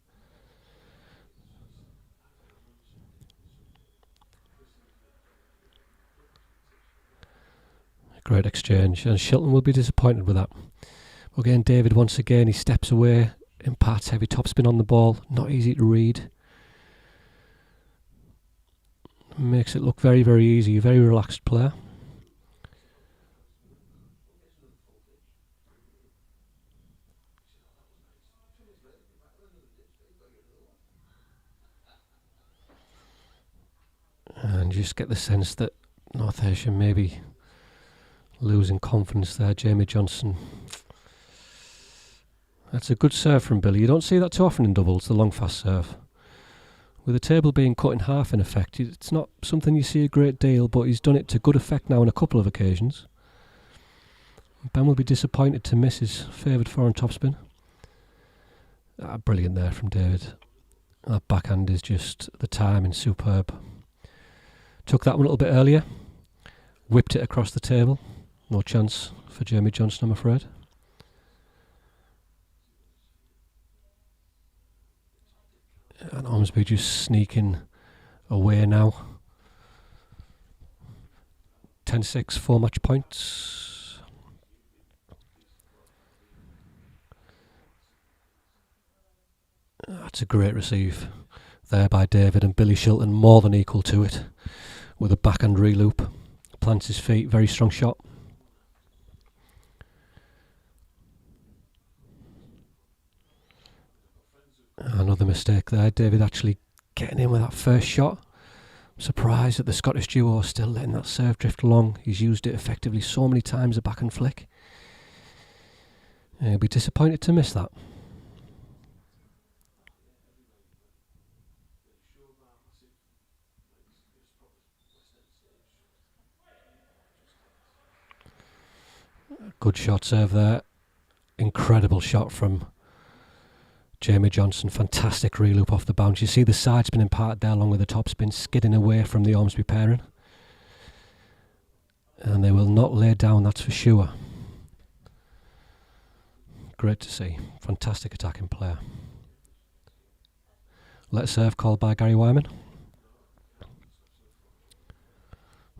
Great exchange, and Shilton will be disappointed with that. Again, David, once again, he steps away, imparts heavy topspin on the ball. Not easy to read. Makes it look very, very easy. A very relaxed player. And you just get the sense that North Ayrshire maybe losing confidence there. Jamie Johnson. That's a good serve from Billy. You don't see that too often in doubles, the long fast serve. With the table being cut in half in effect, it's not something you see a great deal, but he's done it to good effect now on a couple of occasions. Ben will be disappointed to miss his favoured foreign topspin. Brilliant there from David. That backhand is just the timing superb. Took that one a little bit earlier, whipped it across the table. No chance for Jamie Johnson, I'm afraid. And Ormesby just sneaking away now. 10-6, 4 match points. That's a great receive there by David, and Billy Shilton more than equal to it with a backhand reloop. Plants his feet, very strong shot. Another mistake there. David actually getting in with that first shot. I'm surprised that the Scottish duo are still letting that serve drift along. He's used it effectively so many times, a backhand flick. He'll be disappointed to miss that. Good shot serve there. Incredible shot from Jamie Johnson. Fantastic reloop off the bounce. You see the side spin imparted there along with the top spin, skidding away from the Ormesby pairing. And they will not lay down, that's for sure. Great to see. Fantastic attacking player. Let serve called by Gary Wyman.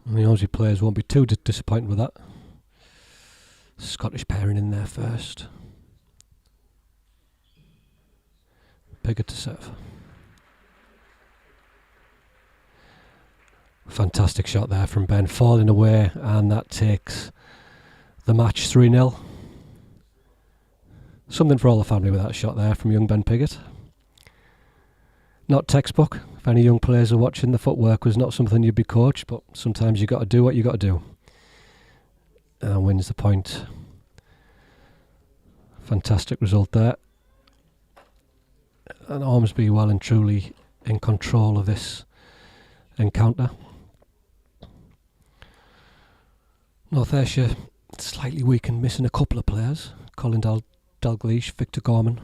And the Ormesby players won't be too disappointed with that. Scottish pairing in there first. Pigot to serve. Fantastic shot there from Ben, falling away, and that takes the match 3-0. Something for all the family with that shot there from young Ben Pigot. Not textbook. If any young players are watching, the footwork was not something you'd be coached, but sometimes you got to do what you got to do. And wins the point. Fantastic result there. And Ormesby well and truly in control of this encounter. North Ayrshire slightly weak and missing a couple of players. Colin Dalgleish, Victor Gorman.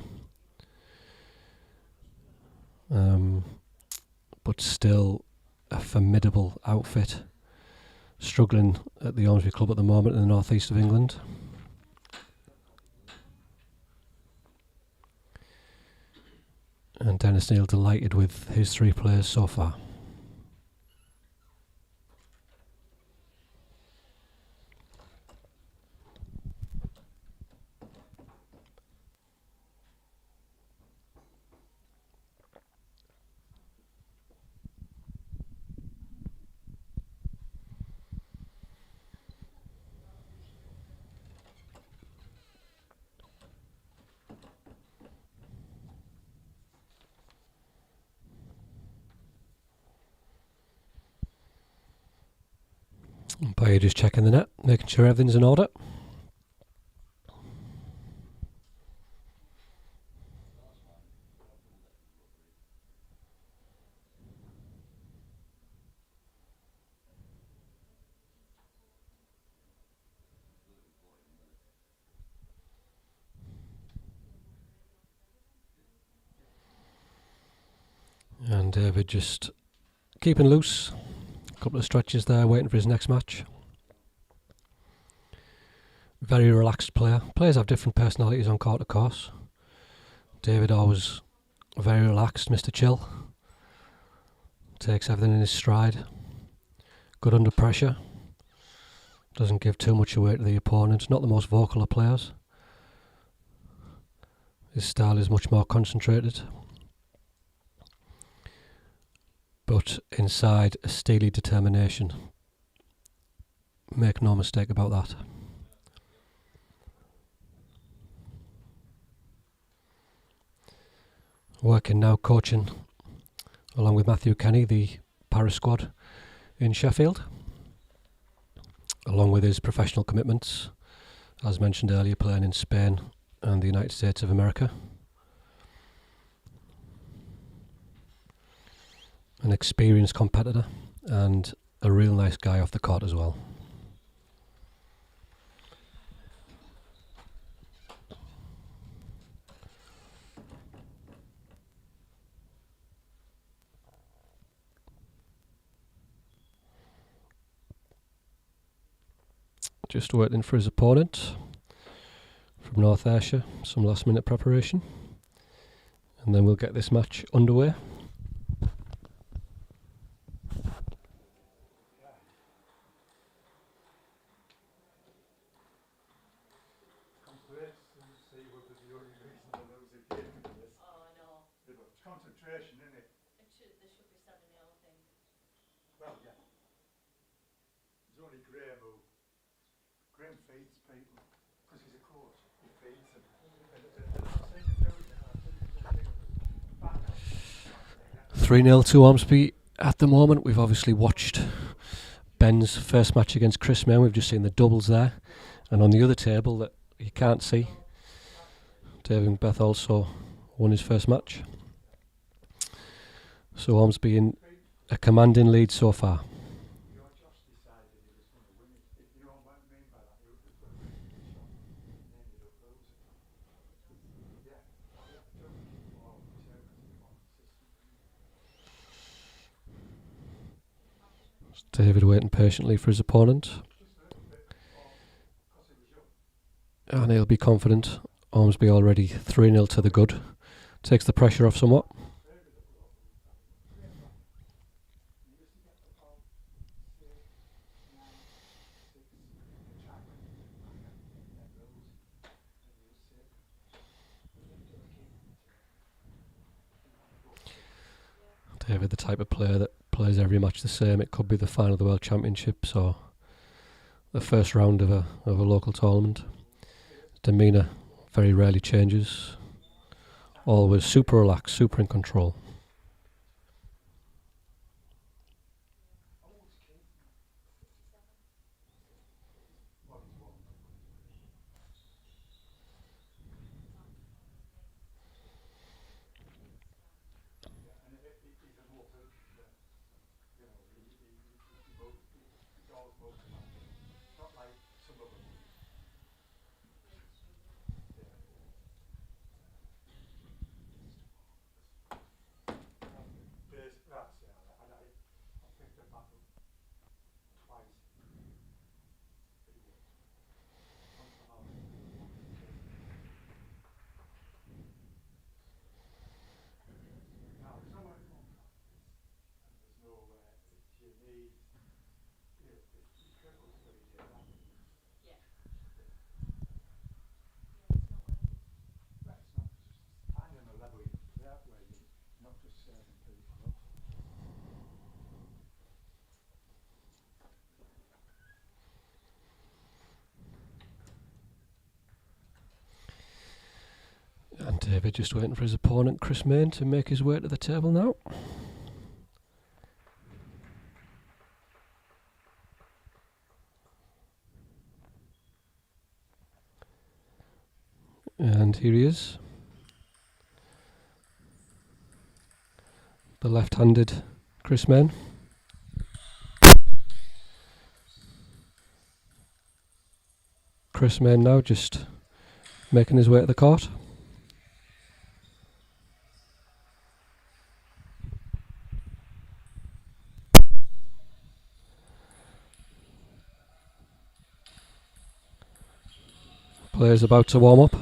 But still a formidable outfit. Struggling at the Ormesby club at the moment in the northeast of England. And Dennis Neal delighted with his 3 players so far. Umpire just checking the net, making sure everything's in order. David just keeping loose. A couple of stretches there, waiting for his next match. Very relaxed player. Players have different personalities on court, of course. David always very relaxed, Mr. Chill. Takes everything in his stride. Good under pressure. Doesn't give too much away to the opponent. Not the most vocal of players. His style is much more concentrated. But inside, a steely determination. Make no mistake about that. Working now, coaching along with Matthew Kenny, the Paris squad in Sheffield, along with his professional commitments, as mentioned earlier, playing in Spain and the United States of America. An experienced competitor and a real nice guy off the court as well. Just waiting for his opponent from North Ayrshire, some last minute preparation, and then we'll get this match underway. Concentration, isn't it? There should be 7-0, I think. Well, yeah. There's only Graham who... Graham feeds people, because he's a coach. He feeds them. 3-0 to Ormesby at the moment. We've obviously watched Ben's first match against Chris Main. We've just seen the doubles there. And on the other table that you can't see, David McBeth also won his first match. So Ormesby in a commanding lead so far. David waiting patiently for his opponent. And he'll be confident. Ormesby already 3-0 to the good. Takes the pressure off somewhat. David, the type of player that plays every match the same. It could be the final of the World Championships or the first round of a local tournament. Demeanour very rarely changes. Always super relaxed, super in control. And David just waiting for his opponent, Chris Main, to make his way to the table now. And here he is. The left-handed Chris Main. Chris Main now just making his way to the court. Players about to warm up.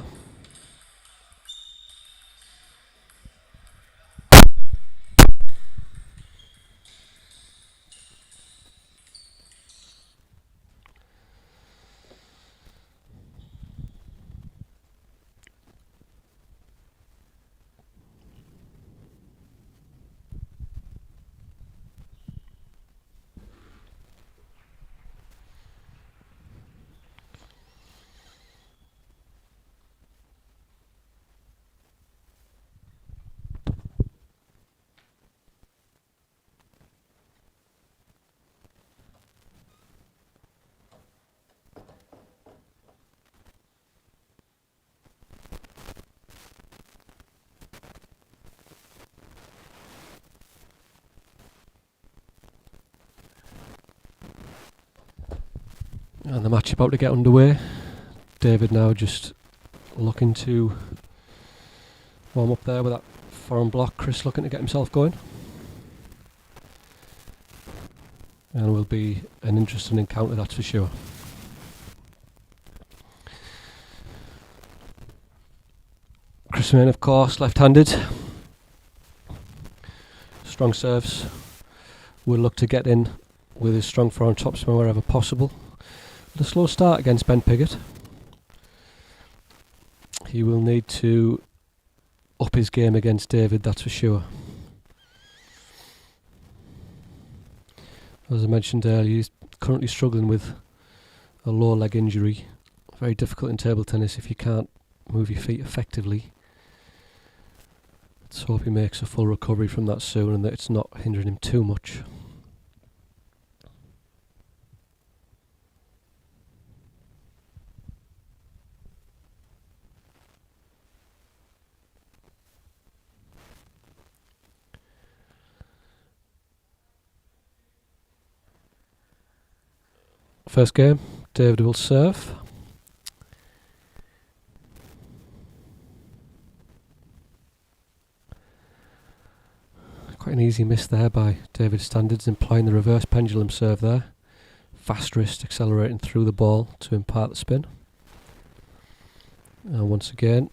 And the match about to get underway. David now just looking to warm up there with that foreign block. Chris looking to get himself going. And will be an interesting encounter, that's for sure. Chris Main, of course, left-handed. Strong serves. Will look to get in with his strong forehand topspin wherever possible. A slow start against Ben Pigot. He will need to up his game against David, that's for sure. As I mentioned earlier, he's currently struggling with a lower leg injury. Very difficult in table tennis if you can't move your feet effectively. Let's hope he makes a full recovery from that soon and that it's not hindering him too much. First game, David will serve. Quite an easy miss there by David's standards, implying the reverse pendulum serve there. Fast wrist accelerating through the ball to impart the spin. And once again,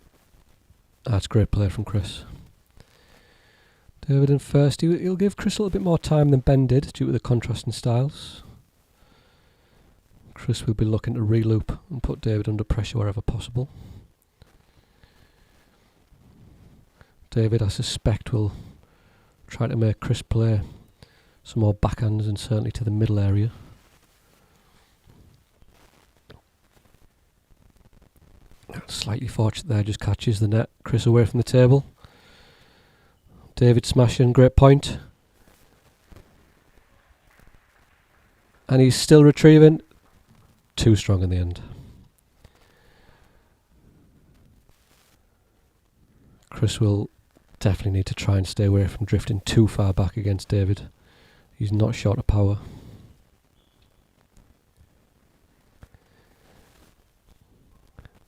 that's great play from Chris. David in first, he'll give Chris a little bit more time than Ben did due to the contrasting styles. Chris will be looking to reloop and put David under pressure wherever possible. David, I suspect, will try to make Chris play some more backhands and certainly to the middle area. Slightly fortunate there, just catches the net. Chris away from the table. David smashing, great point. And he's still retrieving. Too strong in the end. Chris will definitely need to try and stay away from drifting too far back against David. He's not short of power.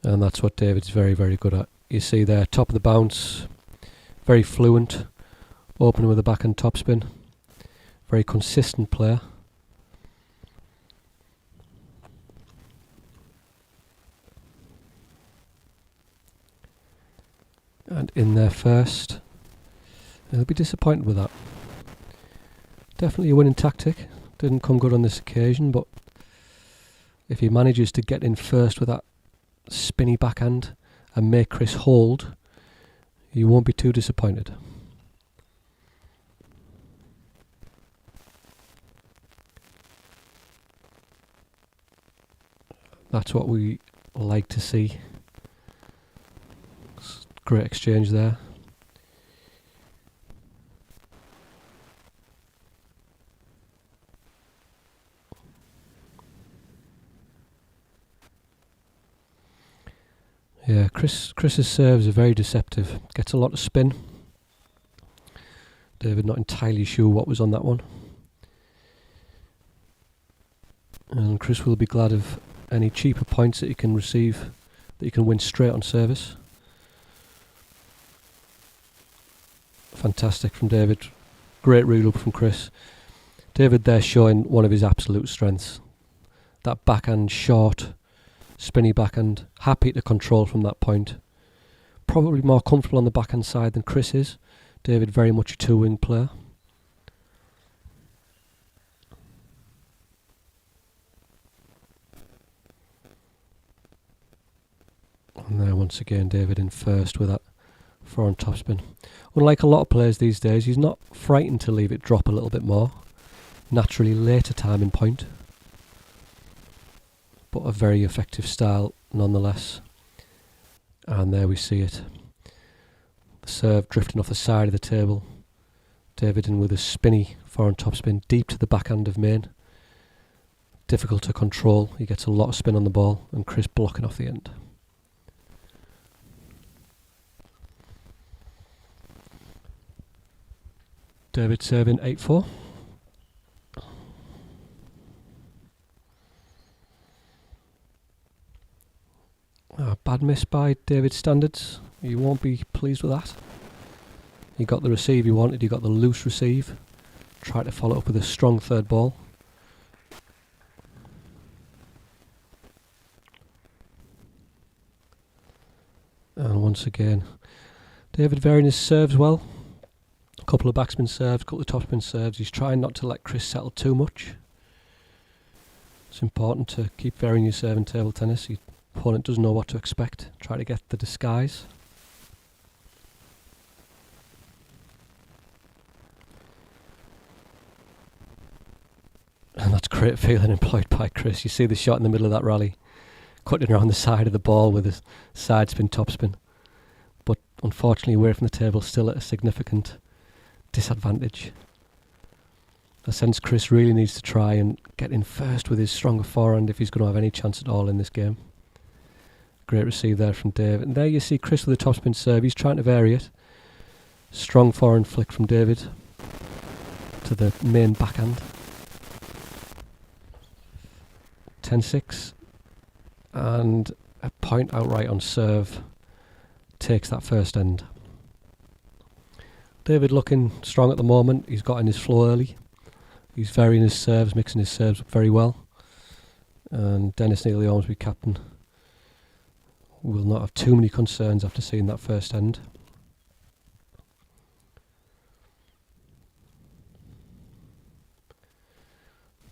And that's what David's very, very good at. You see there, top of the bounce, very fluent, opening with a backhand topspin. Very consistent player. And in there first. He'll be disappointed with that. Definitely a winning tactic. Didn't come good on this occasion, but if he manages to get in first with that spinny backhand and make Chris hold, he won't be too disappointed. That's what we like to see. Great exchange there. Yeah, Chris's serves are very deceptive. Gets a lot of spin. David not entirely sure what was on that one. And Chris will be glad of any cheaper points that he can receive, that he can win straight on service. Fantastic from David. Great reloop from Chris. David there showing one of his absolute strengths. That backhand short, spinny backhand, happy to control from that point. Probably more comfortable on the backhand side than Chris is. David very much a two-wing player. And there once again David in first with that forehand topspin. Unlike a lot of players these days, he's not frightened to leave it drop a little bit more. Naturally later timing point, but a very effective style nonetheless. And there we see it. The serve drifting off the side of the table. David in with a spinny forehand topspin deep to the backhand of Main. Difficult to control. He gets a lot of spin on the ball, and Chris blocking off the end. David serving 8-4. Bad miss by David's standards. You won't be pleased with that. He got the receive he wanted, he got the loose receive. Tried to follow up with a strong third ball. And once again, David varying his serves well. A couple of backspin serves, a couple of topspin serves. He's trying not to let Chris settle too much. It's important to keep varying your serve in table tennis. Your opponent doesn't know what to expect. Try to get the disguise. And that's great feeling employed by Chris. You see the shot in the middle of that rally, cutting around the side of the ball with a side spin, topspin. But unfortunately away from the table, still at a significant disadvantage. I sense Chris really needs to try and get in first with his stronger forehand if he's going to have any chance at all in this game. Great receive there from Dave. And there you see Chris with the topspin serve. He's trying to vary it. Strong forehand flick from David to the Main backhand. 10-6. And a point outright on serve takes that first end. David looking strong at the moment. He's got in his flow early. He's varying his serves, mixing his serves up very well. And Dennis Neal, the Ormesby captain, will not have too many concerns after seeing that first end.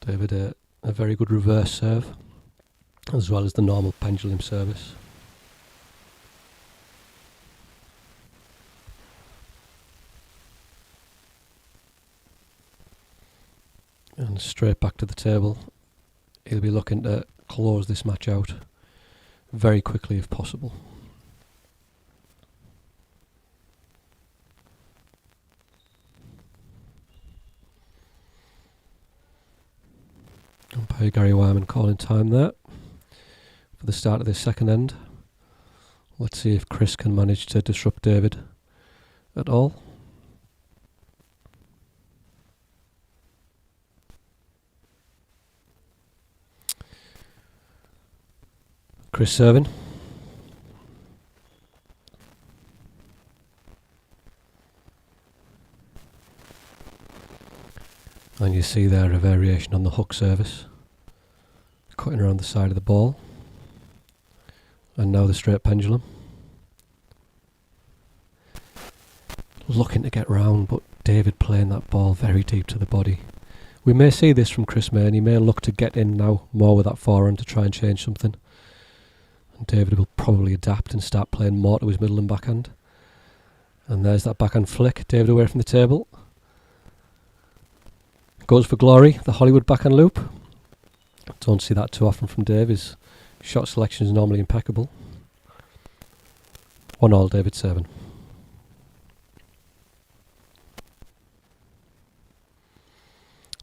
David a very good reverse serve, as well as the normal pendulum service. And straight back to the table. He'll be looking to close this match out very quickly if possible. Umpire Gary Wyman calling time there for the start of this second end. Let's see if Chris can manage to disrupt David at all. Chris serving. And you see there a variation on the hook service. Cutting around the side of the ball. And now the straight pendulum. Looking to get round, but David playing that ball very deep to the body. We may see this from Chris May, and he may look to get in now more with that forehand to try and change something. And David will probably adapt and start playing more to his middle and backhand. And there's that backhand flick. David away from the table. Goes for glory, the Hollywood backhand loop. Don't see that too often from Dave. His shot selection is normally impeccable. 1-1 David serving.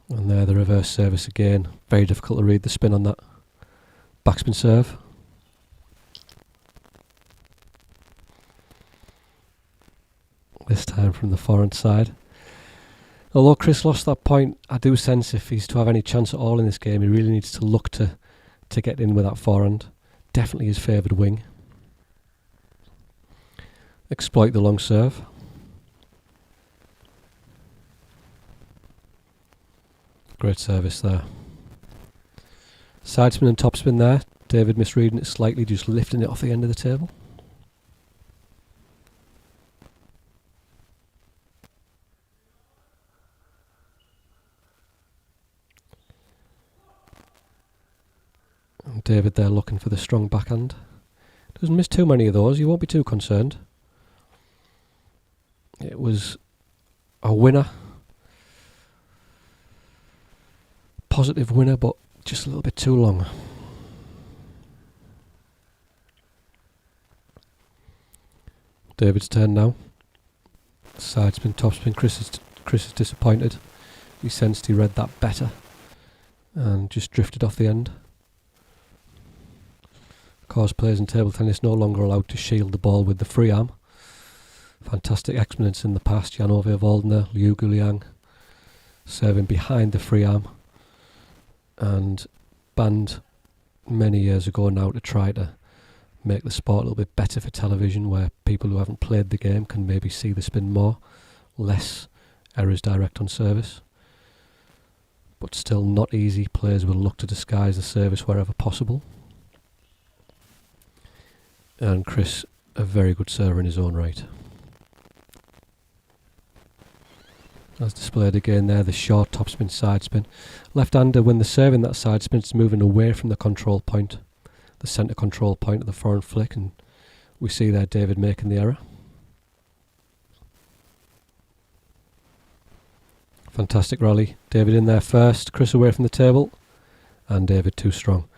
And there the reverse service again. Very difficult to read the spin on that backspin serve. This time from the forehand side. Although Chris lost that point, I do sense if he's to have any chance at all in this game, he really needs to look to get in with that forehand. Definitely his favoured wing. Exploit the long serve. Great service there. Side spin and top spin there. David misreading it slightly, just lifting it off the end of the table. And David there looking for the strong backhand. Doesn't miss too many of those, you won't be too concerned. It was a winner. Positive winner, but just a little bit too long. David's turn now. Side spin, top spin. Chris is disappointed. He sensed he read that better and just drifted off the end. Of course, players in table tennis no longer allowed to shield the ball with the free arm. Fantastic exponents in the past. Jan-Ove Waldner, Liu Guliang serving behind the free arm, and banned many years ago now to try to make the sport a little bit better for television, where people who haven't played the game can maybe see the spin more, less errors direct on service. But still not easy. Players will look to disguise the service wherever possible. And Chris, a very good server in his own right. As displayed again there, the short topspin, side spin. Left-hander, when they're serving that side spin, it's moving away from the control point, the centre control point of the foreign flick, and we see there David making the error. Fantastic rally. David in there first, Chris away from the table, and David too strong.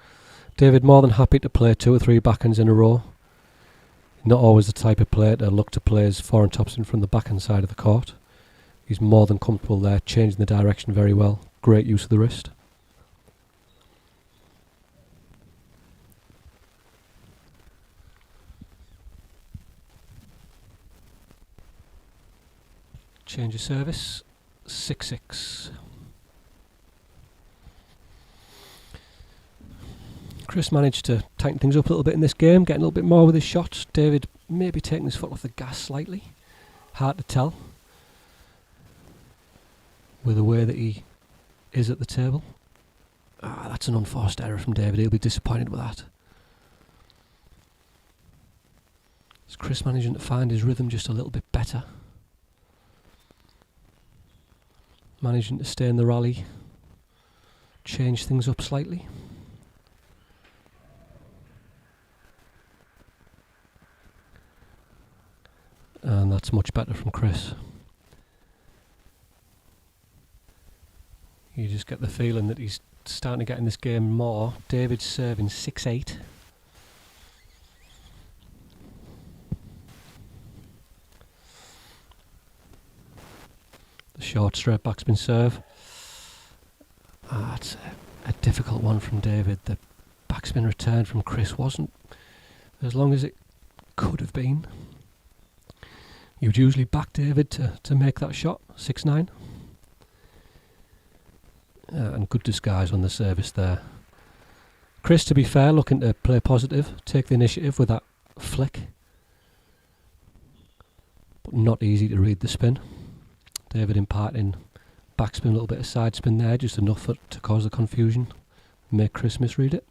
David more than happy to play 2 or 3 backhands in a row. Not always the type of player to look to play his forehand topspin from the backhand side of the court. He's more than comfortable there, changing the direction very well. Great use of the wrist. Change of service, 6-6. Chris managed to tighten things up a little bit in this game, getting a little bit more with his shots. David maybe taking his foot off the gas slightly. Hard to tell with the way that he is at the table. That's an unforced error from David. He'll be disappointed with that. Is Chris managing to find his rhythm just a little bit better? Managing to stay in the rally, change things up slightly. And that's much better from Chris. You just get the feeling that he's starting to get in this game more. David's serving 6-8. The short straight backspin serve. It's a difficult one from David. The backspin return from Chris wasn't as long as it could have been. You'd usually back David to make that shot, 6-9. And good disguise on the service there. Chris, to be fair, looking to play positive, take the initiative with that flick. But not easy to read the spin. David imparting backspin, a little bit of side spin there, just enough to cause the confusion, make Chris misread it.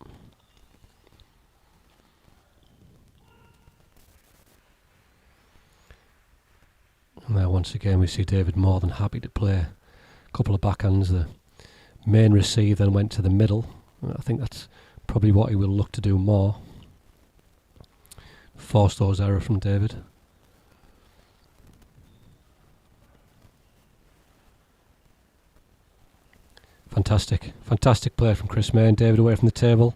And there once again we see David more than happy to play a couple of backhands. The main receive then went to the middle. I think that's probably what he will look to do more. Force those error from David. Fantastic play from Chris Main. David away from the table,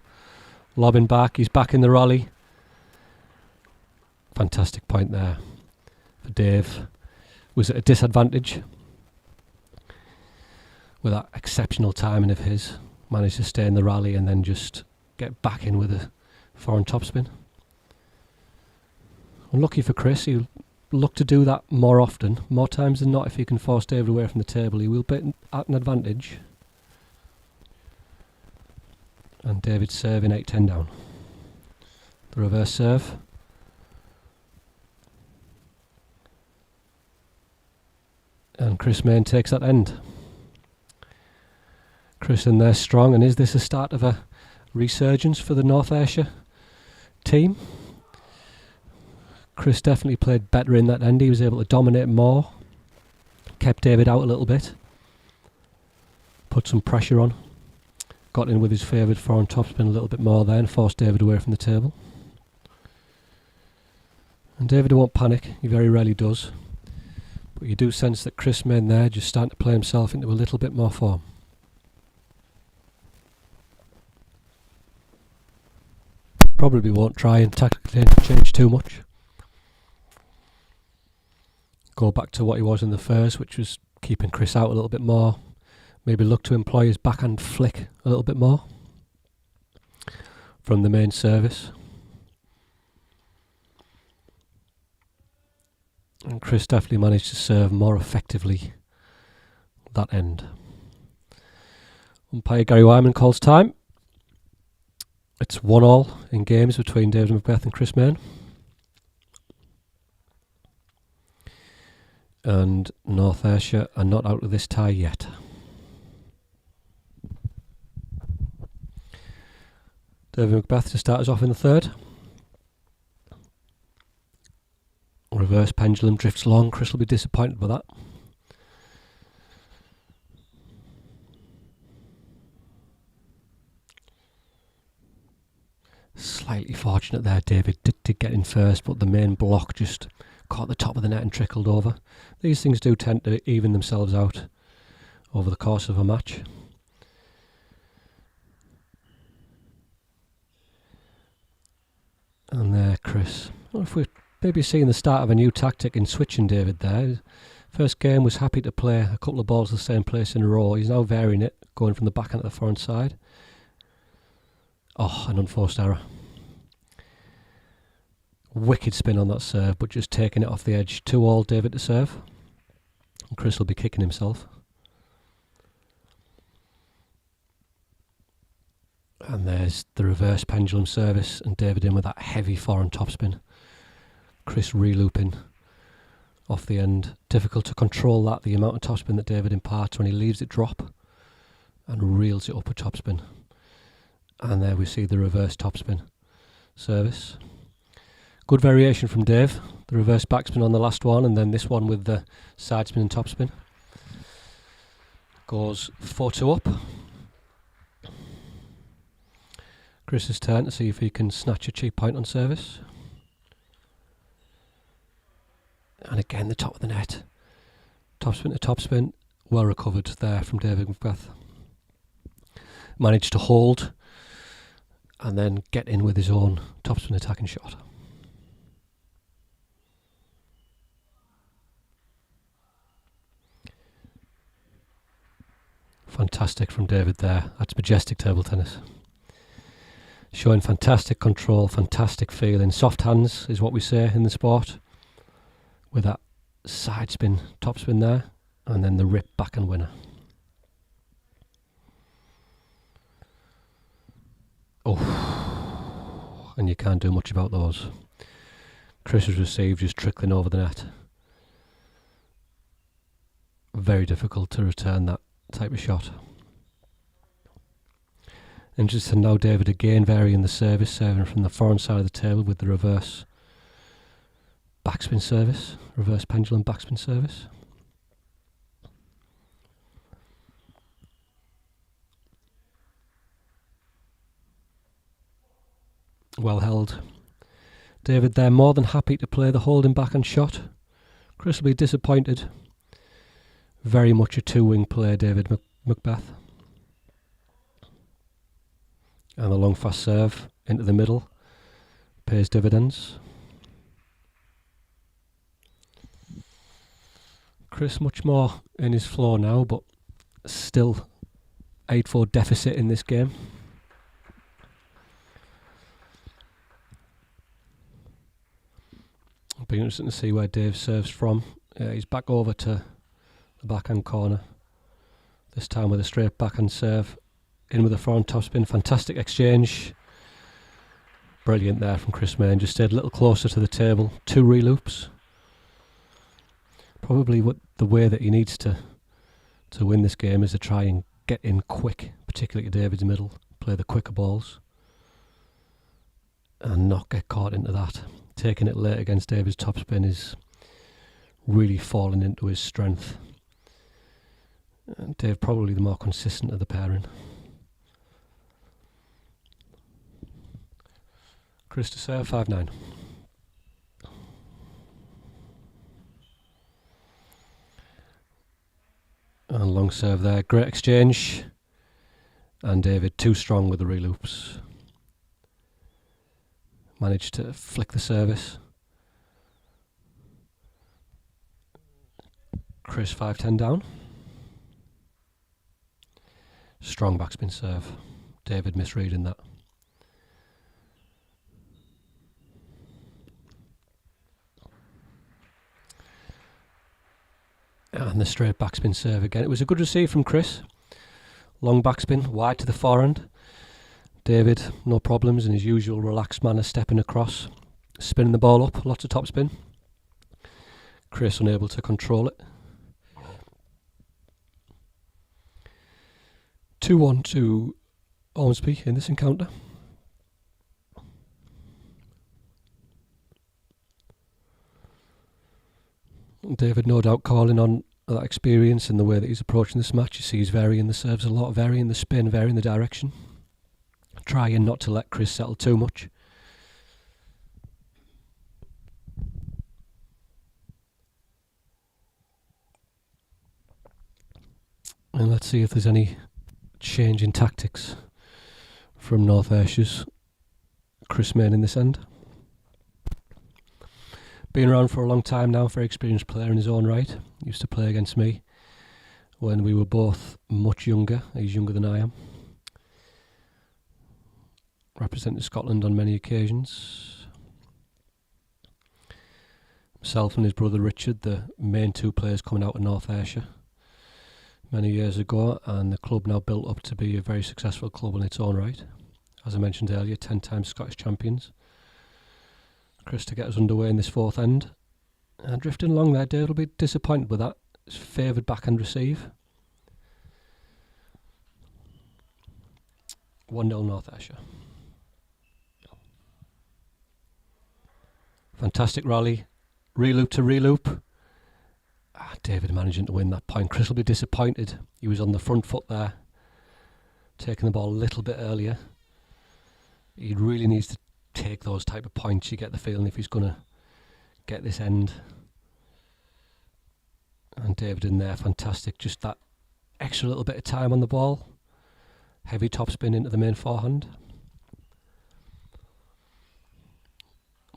lobbing back, he's back in the rally. Fantastic point there for Dave. Was at a disadvantage with that exceptional timing of his. Managed to stay in the rally and then just get back in with a foreign topspin. Unlucky for Chris, he'll look to do that more often. More times than not, if he can force David away from the table, he will be at an advantage. And David's serving 8-10 down. The reverse serve. And Chris Main takes that end. Chris in there strong, and is this a start of a resurgence for the North Ayrshire team. Chris definitely played better in that end. He was able to dominate more, kept David out a little bit, put some pressure on, got in with his favoured foreign topspin a little bit more there and forced David away from the table. And David won't panic, he very rarely does, but you do sense that Chris Main there just starting to play himself into a little bit more form. Probably won't try and tactically change too much. Go back to what he was in the first, which was keeping Chris out a little bit more. Maybe look to employ his backhand flick a little bit more from the main service. And Chris definitely managed to serve more effectively that end. Umpire Gary Wyman calls time. It's 1-1 in games between David McBeth and Chris Main. And North Ayrshire are not out of this tie yet. David McBeth to start us off in the third. Reverse pendulum drifts long. Chris will be disappointed with that. Slightly fortunate there, David did get in first, but the main block just caught the top of the net and trickled over. These things do tend to even themselves out over the course of a match. And there, Chris. Well, if we're maybe seeing the start of a new tactic in switching David there. First game was happy to play a couple of balls the same place in a row. He's now varying it, going from the backhand to the forehand side. Oh, an unforced error. Wicked spin on that serve, but just taking it off the edge. 2-2 David to serve. And Chris will be kicking himself. And there's the reverse pendulum service, and David in with that heavy forehand topspin. Chris re-looping off the end. Difficult to control that, the amount of topspin that David imparts when he leaves it drop and reels it up with topspin. And there we see the reverse topspin service. Good variation from Dave. The reverse backspin on the last one, and then this one with the side spin and topspin. Goes 4-2 up. Chris's turn to see if he can snatch a cheap point on service. And again, the top of the net. Topspin to topspin. Well recovered there from David McBeth. Managed to hold and then get in with his own topspin attacking shot. Fantastic from David there. That's majestic table tennis. Showing fantastic control, fantastic feeling. Soft hands is what we say in the sport. With that side spin, topspin there, and then the rip backhand winner. Oh, and you can't do much about those. Chris's receive just trickling over the net. Very difficult to return that type of shot. Interesting now, David again varying the service, serving from the foreign side of the table with the reverse backspin service, reverse pendulum backspin service. Well held. David there more than happy to play the holding backhand shot. Chris will be disappointed. Very much a two-wing play, David McBeth. And the long fast serve into the middle pays dividends. Chris much more in his flow now, but still 8-4 deficit in this game. It'll be interesting to see where Dave serves from. He's back over to the backhand corner. This time with a straight backhand serve. In with a forehand topspin. Fantastic exchange. Brilliant there from Chris Main. Just stayed a little closer to the table. 2 reloops. Probably what the way that he needs to win this game is to try and get in quick, particularly to David's middle. Play the quicker balls. and not get caught into that. Taking it late against David's topspin is really falling into his strength. And Dave probably the more consistent of the pairing. Chris to serve 5-9. And long serve there, great exchange. And David too strong with the reloops. Managed to flick the service. Chris 5-10 down. Strong backspin serve. David misreading that. And the straight backspin serve again. It was a good receive from Chris. Long backspin, wide to the forehand. David, no problems in his usual relaxed manner, stepping across, spinning the ball up, lots of topspin. Chris unable to control it. 2-1 to Ormesby in this encounter. David no doubt calling on that experience in the way that he's approaching this match. You see he's varying the serves a lot, varying the spin, varying the direction. Trying not to let Chris settle too much. And let's see if there's any change in tactics from North Ayrshire's Chris Main in this end. Been around for a long time now, very experienced player in his own right. Used to play against me when we were both much younger. He's younger than I am. Represented Scotland on many occasions. Himself and his brother Richard, the main two players coming out of North Ayrshire many years ago, and the club now built up to be a very successful club in its own right. As I mentioned earlier, 10 times Scottish champions. Chris to get us underway in this fourth end. And drifting along there, Dave will be disappointed with that. His favoured backhand receive. 1-0 North Ayrshire. Fantastic rally. Reloop to reloop. David managing to win that point. Chris will be disappointed. He was on the front foot there. Taking the ball a little bit earlier. He really needs to take those type of points. You get the feeling if he's going to get this end. And David in there, fantastic. Just that extra little bit of time on the ball. Heavy topspin into the main forehand.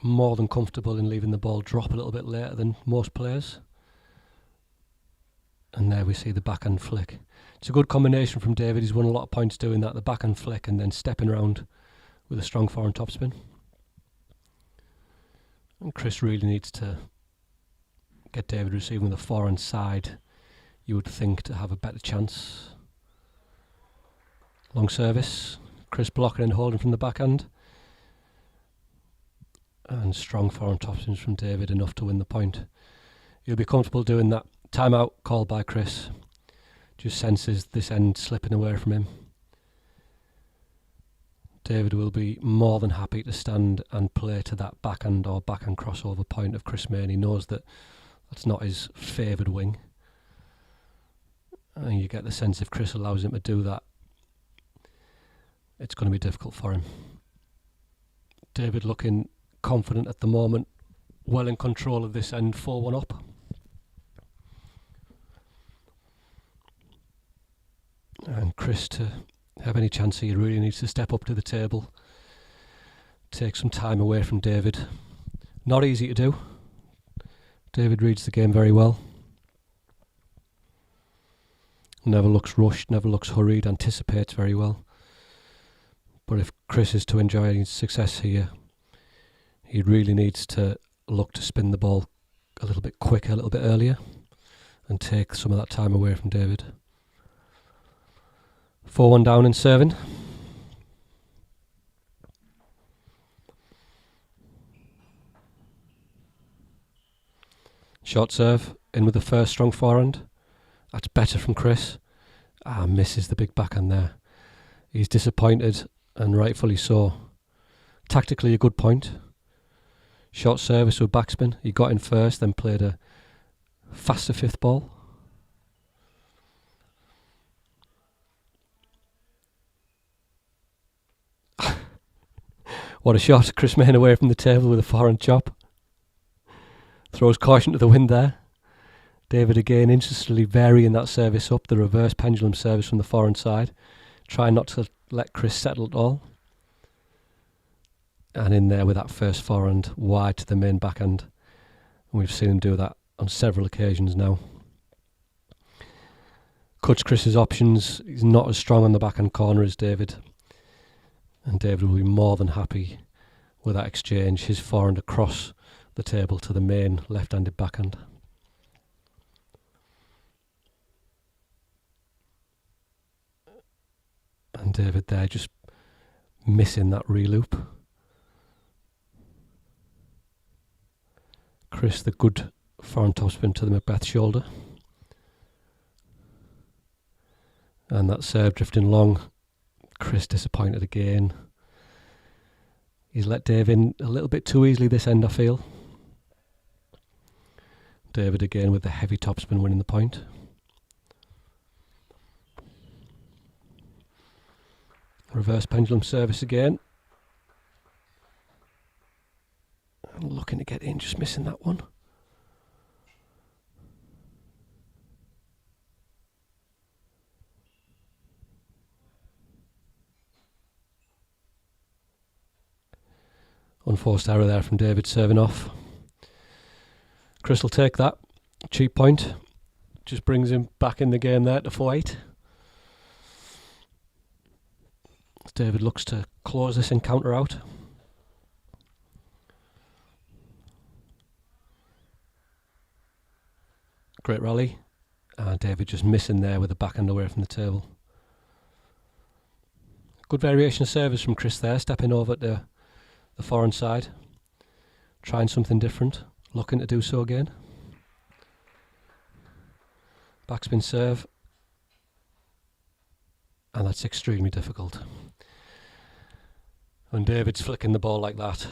More than comfortable in leaving the ball drop a little bit later than most players. And there we see the backhand flick. It's a good combination from David. He's won a lot of points doing that. The backhand flick and then stepping around with a strong forehand topspin. And Chris really needs to get David receiving the forehand side, you would think, to have a better chance. Long service. Chris blocking and holding from the backhand. And strong forehand topspins from David, enough to win the point. He'll be comfortable doing that. Timeout called by Chris. Just senses this end slipping away from him. David will be more than happy to stand and play to that backhand or backhand crossover point of Chris Main. He knows that that's not his favoured wing. And you get the sense if Chris allows him to do that, it's going to be difficult for him. David looking confident at the moment, well in control of this end, 4-1 up. And Chris, to have any chance here, really needs to step up to the table, take some time away from David. Not easy to do. David reads the game very well. Never looks rushed, never looks hurried, anticipates very well. But if Chris is to enjoy any success here, he really needs to look to spin the ball a little bit quicker, a little bit earlier, and take some of that time away from David. 4-1 down and serving. Short serve, in with the first strong forehand. That's better from Chris. Misses the big backhand there. He's disappointed, and rightfully so. Tactically a good point. Short service with backspin. He got in first, then played a faster fifth ball. What a shot. Chris Mayne away from the table with a forehand chop. Throws caution to the wind there. David again instantly varying that service up, the reverse pendulum service from the forehand side. Trying not to let Chris settle at all. And in there with that first forehand wide to the main backhand. And we've seen him do that on several occasions now. Cuts Chris's options. He's not as strong on the backhand corner as David. And David will be more than happy with that exchange. His forehand across the table to the main left-handed backhand. And David there just missing that reloop. Chris the good forehand topspin to the McBeth shoulder. And that serve drifting long. Chris disappointed again. He's let Dave in a little bit too easily this end, I feel. David again with the heavy topspin winning the point. Reverse pendulum service again. Looking to get in, just missing that one. Unforced error there from David serving off. Chris will take that. Cheap point. Just brings him back in the game there to 4-8. David looks to close this encounter out. Great rally. David just missing there with the backhand away from the table. Good variation of service from Chris there, stepping over to the forehand side. Trying something different. Looking to do so again. Backspin serve. And that's extremely difficult. When David's flicking the ball like that,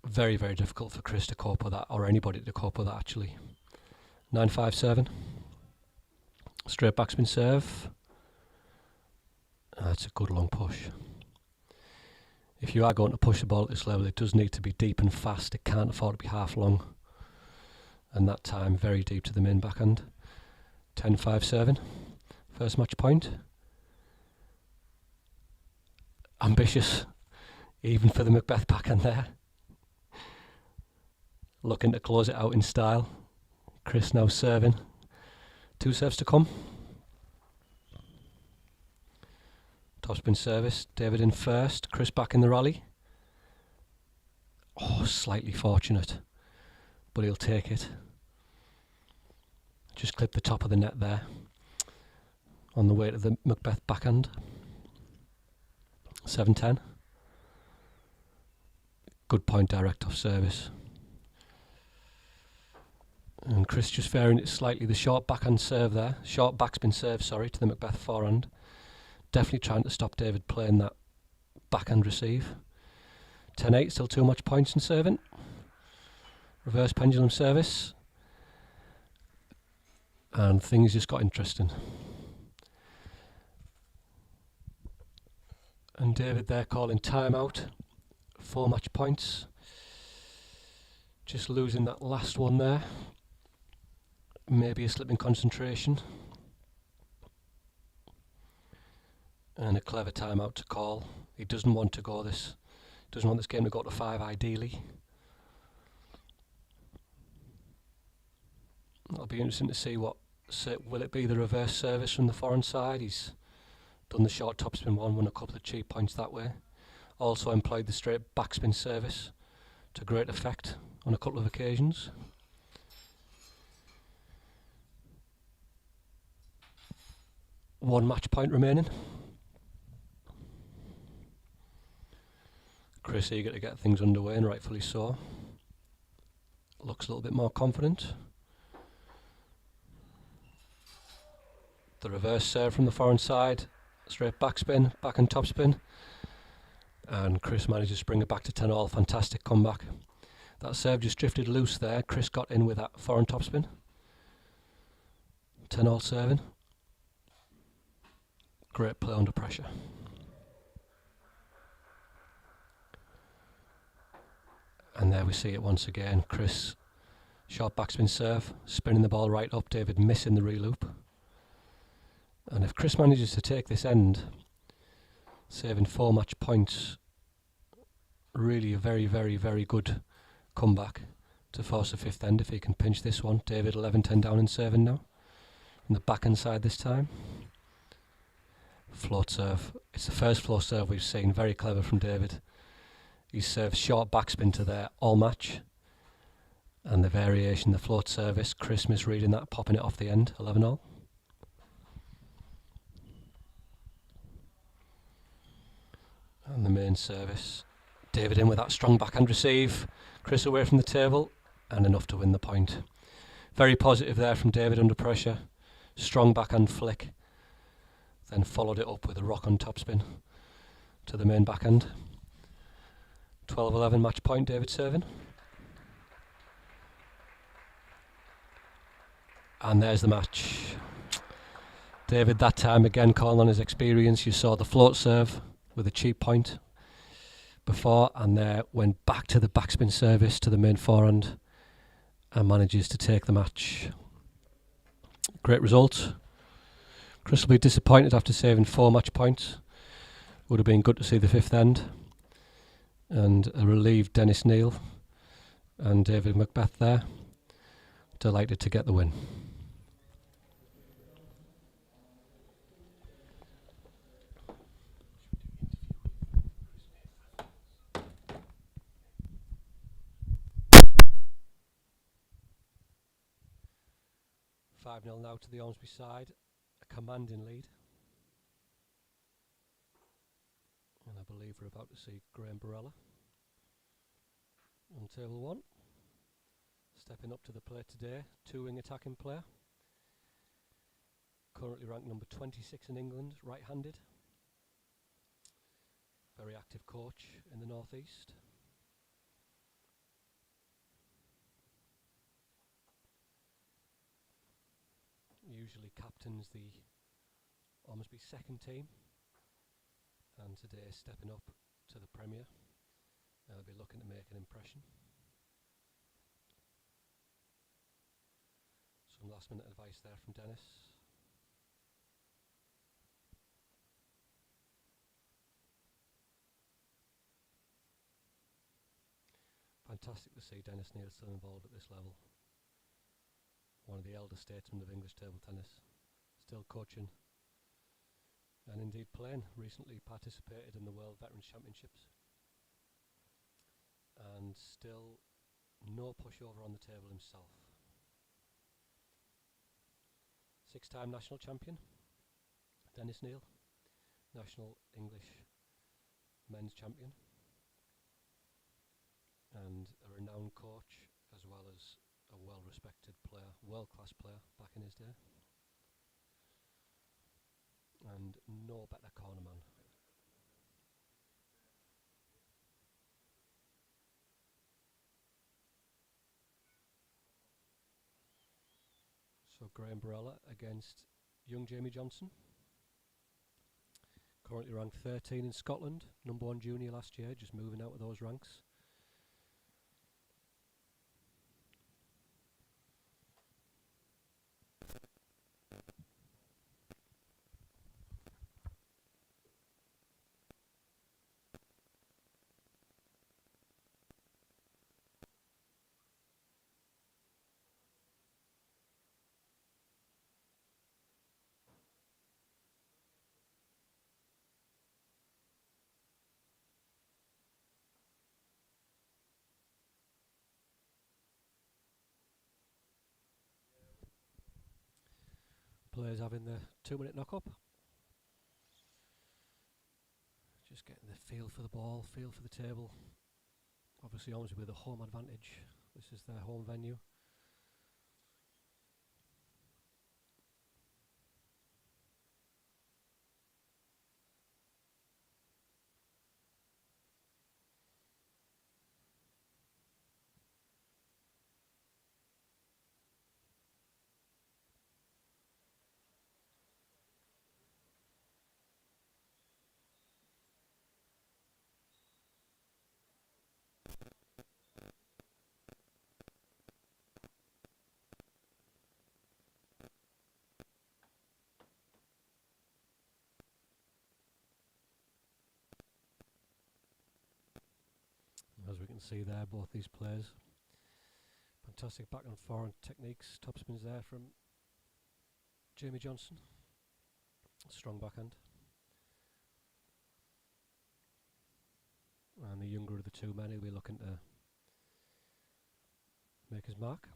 very, very difficult for Chris to cope with that, or anybody to cope with that actually. 9-5-7. Straight backspin serve. That's a good long push. If you are going to push the ball at this level, it does need to be deep and fast. It can't afford to be half long. And that time very deep to the main backhand. 10-5-7. First match point. Ambitious, even for the McBeth backhand there. Looking to close it out in style. Chris now serving. 2 serves to come. Topspin service. David in first. Chris back in the rally. Oh, slightly fortunate, but he'll take it. Just clip the top of the net there. On the way to the McBeth backhand. 7-10. Good point direct off service. And Chris just varying it slightly. The short backhand serve there. Short backspin serve, sorry, to the McBeth forehand. Definitely trying to stop David playing that backhand receive. 10-8, still too much points in serving. Reverse pendulum service. And things just got interesting. And David there calling timeout. 4 match points. Just losing that last one there. Maybe a slip in concentration. And a clever timeout to call. He doesn't want to go this. Doesn't want this game to go to 5 ideally. It'll be interesting to see what. Will it be the reverse service from the forehand side? He's done the short topspin one, won a couple of cheap points that way. Also employed the straight backspin service to great effect on a couple of occasions. One match point remaining. Chris eager to get things underway, and rightfully so. Looks a little bit more confident. The reverse serve from the forehand side. Straight backspin, backhand topspin. and Chris manages to bring it back to 10 all. Fantastic comeback. That serve just drifted loose there. Chris got in with that foreign topspin. 10 all serving. Great play under pressure. And there we see it once again. Chris, short backspin serve, spinning the ball right up. David missing the reloop. And if Chris manages to take this end, saving 4 match points, really a very, very, very good comeback to force a 5th end if he can pinch this one. David 11-10 down in serving now. From the backhand side this time. Float serve. It's the first float serve we've seen. Very clever from David. He serves short backspin to there all match. And the variation, the float service, Chris misreading that, popping it off the end, 11 all. And the main service. David in with that strong backhand receive. Chris away from the table, and enough to win the point. Very positive there from David under pressure. Strong backhand flick. Then followed it up with a rock on topspin to the main backhand. 12-11 match point, David serving. And there's the match. David that time again calling on his experience. You saw the float serve with a cheap point before, and there went back to the backspin service to the main forehand and manages to take the match. Great result. Chris will be disappointed after saving 4 match points. Would have been good to see the 5th end. And a relieved Dennis Neal and David McBeth there. Delighted to get the win. Five 0 now to the Ormesby side. A commanding lead. And I believe we're about to see Graham Barella on table 1. Stepping up to the plate today, 2-wing attacking player. Currently ranked number 26 in England, right-handed. Very active coach in the northeast. Usually captains the Ormesby second team. And today stepping up to the Premier. I'll be looking to make an impression. Some last minute advice there from Dennis. Fantastic to see Dennis Neal still involved at this level. One of the elder statesmen of English table tennis. Still coaching. And indeed playing. Recently participated in the World Veterans Championships. And still no pushover on the table himself. 6-time national champion, Dennis Neal. National English men's champion. And a renowned coach, as well as a well-respected player, world-class player back in his day. And no better cornerman. So Graham Barella against young Jamie Johnson. Currently ranked 13 in Scotland, number 1 junior last year, just moving out of those ranks. Players having the 2-minute knock-up. Just getting the feel for the ball, feel for the table. Obviously Ormesby with a home advantage. This is their home venue. can see there, both these players. Fantastic back and forward techniques. Topspins there from Jamie Johnson. Strong backhand. And the younger of the two men, he'll be looking to make his mark.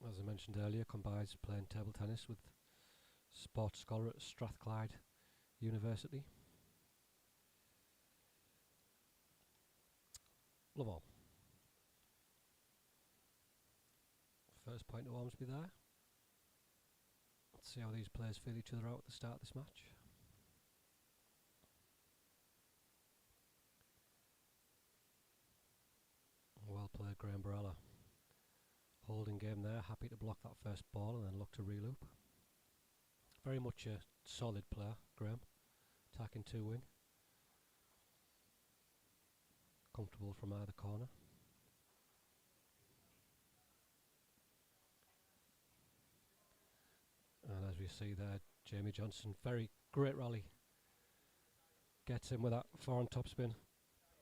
As I mentioned earlier, combines playing table tennis with sports scholar at Strathclyde University. Love all. First point to Ormesby there. Let's see how these players feel each other out at the start of this match. Well played, Graham Barella. Holding game there, happy to block that first ball and then look to reloop. Very much a solid player, Graham. Attacking two wing. Comfortable from either corner. And as we see there, Jamie Johnson, very great rally. Gets in with that forehand topspin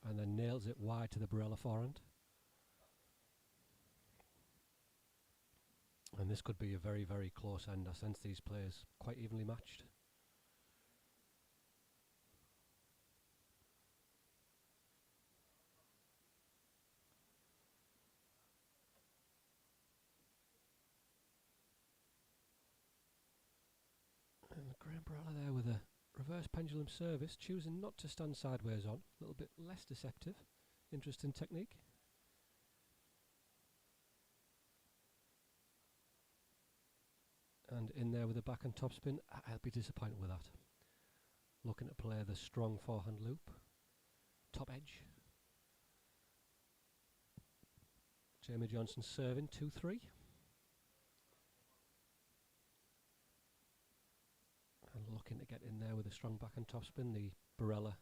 and then nails it wide to the Barella forehand. And this could be a very, very close end. I sense these players quite evenly matched. And Graham Barella there with a reverse pendulum service, choosing not to stand sideways on. A little bit less deceptive. Interesting technique. And in there with a backhand topspin. I'll be disappointed with that. Looking to play the strong forehand loop. Top edge. Jamie Johnson serving 2-3. And looking to get in there with a strong backhand topspin. The Barella.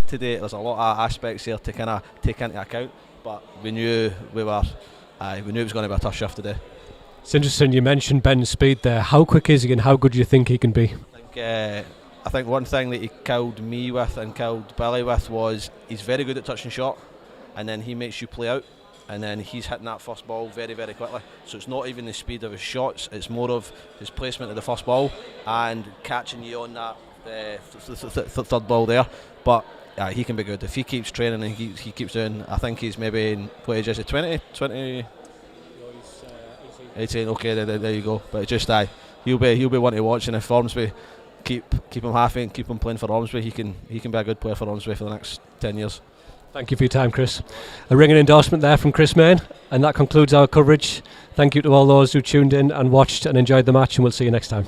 today. There's a lot of aspects here to kind of take into account, but we knew we were. We knew it was going to be a tough shift today. It's interesting you mentioned Ben's speed there. How quick is he and how good do you think he can be? I think one thing that he killed me with and killed Billy with was he's very good at touching shot, and then he makes you play out, and then he's hitting that first ball very, very quickly. So it's not even the speed of his shots, it's more of his placement of the first ball and catching you on that third ball there. But he can be good if he keeps training and he keeps doing. I think he's maybe in what age is it? 20? 18. Okay, there you go. But just he'll be one to watch, and if Ormesby keep him happy and keep him playing for Ormesby, he can be a good player for Ormesby for the next 10 years. Thank you for your time, Chris. A ringing endorsement there from Chris Main, and that concludes our coverage. Thank you to all those who tuned in and watched and enjoyed the match, and we'll see you next time.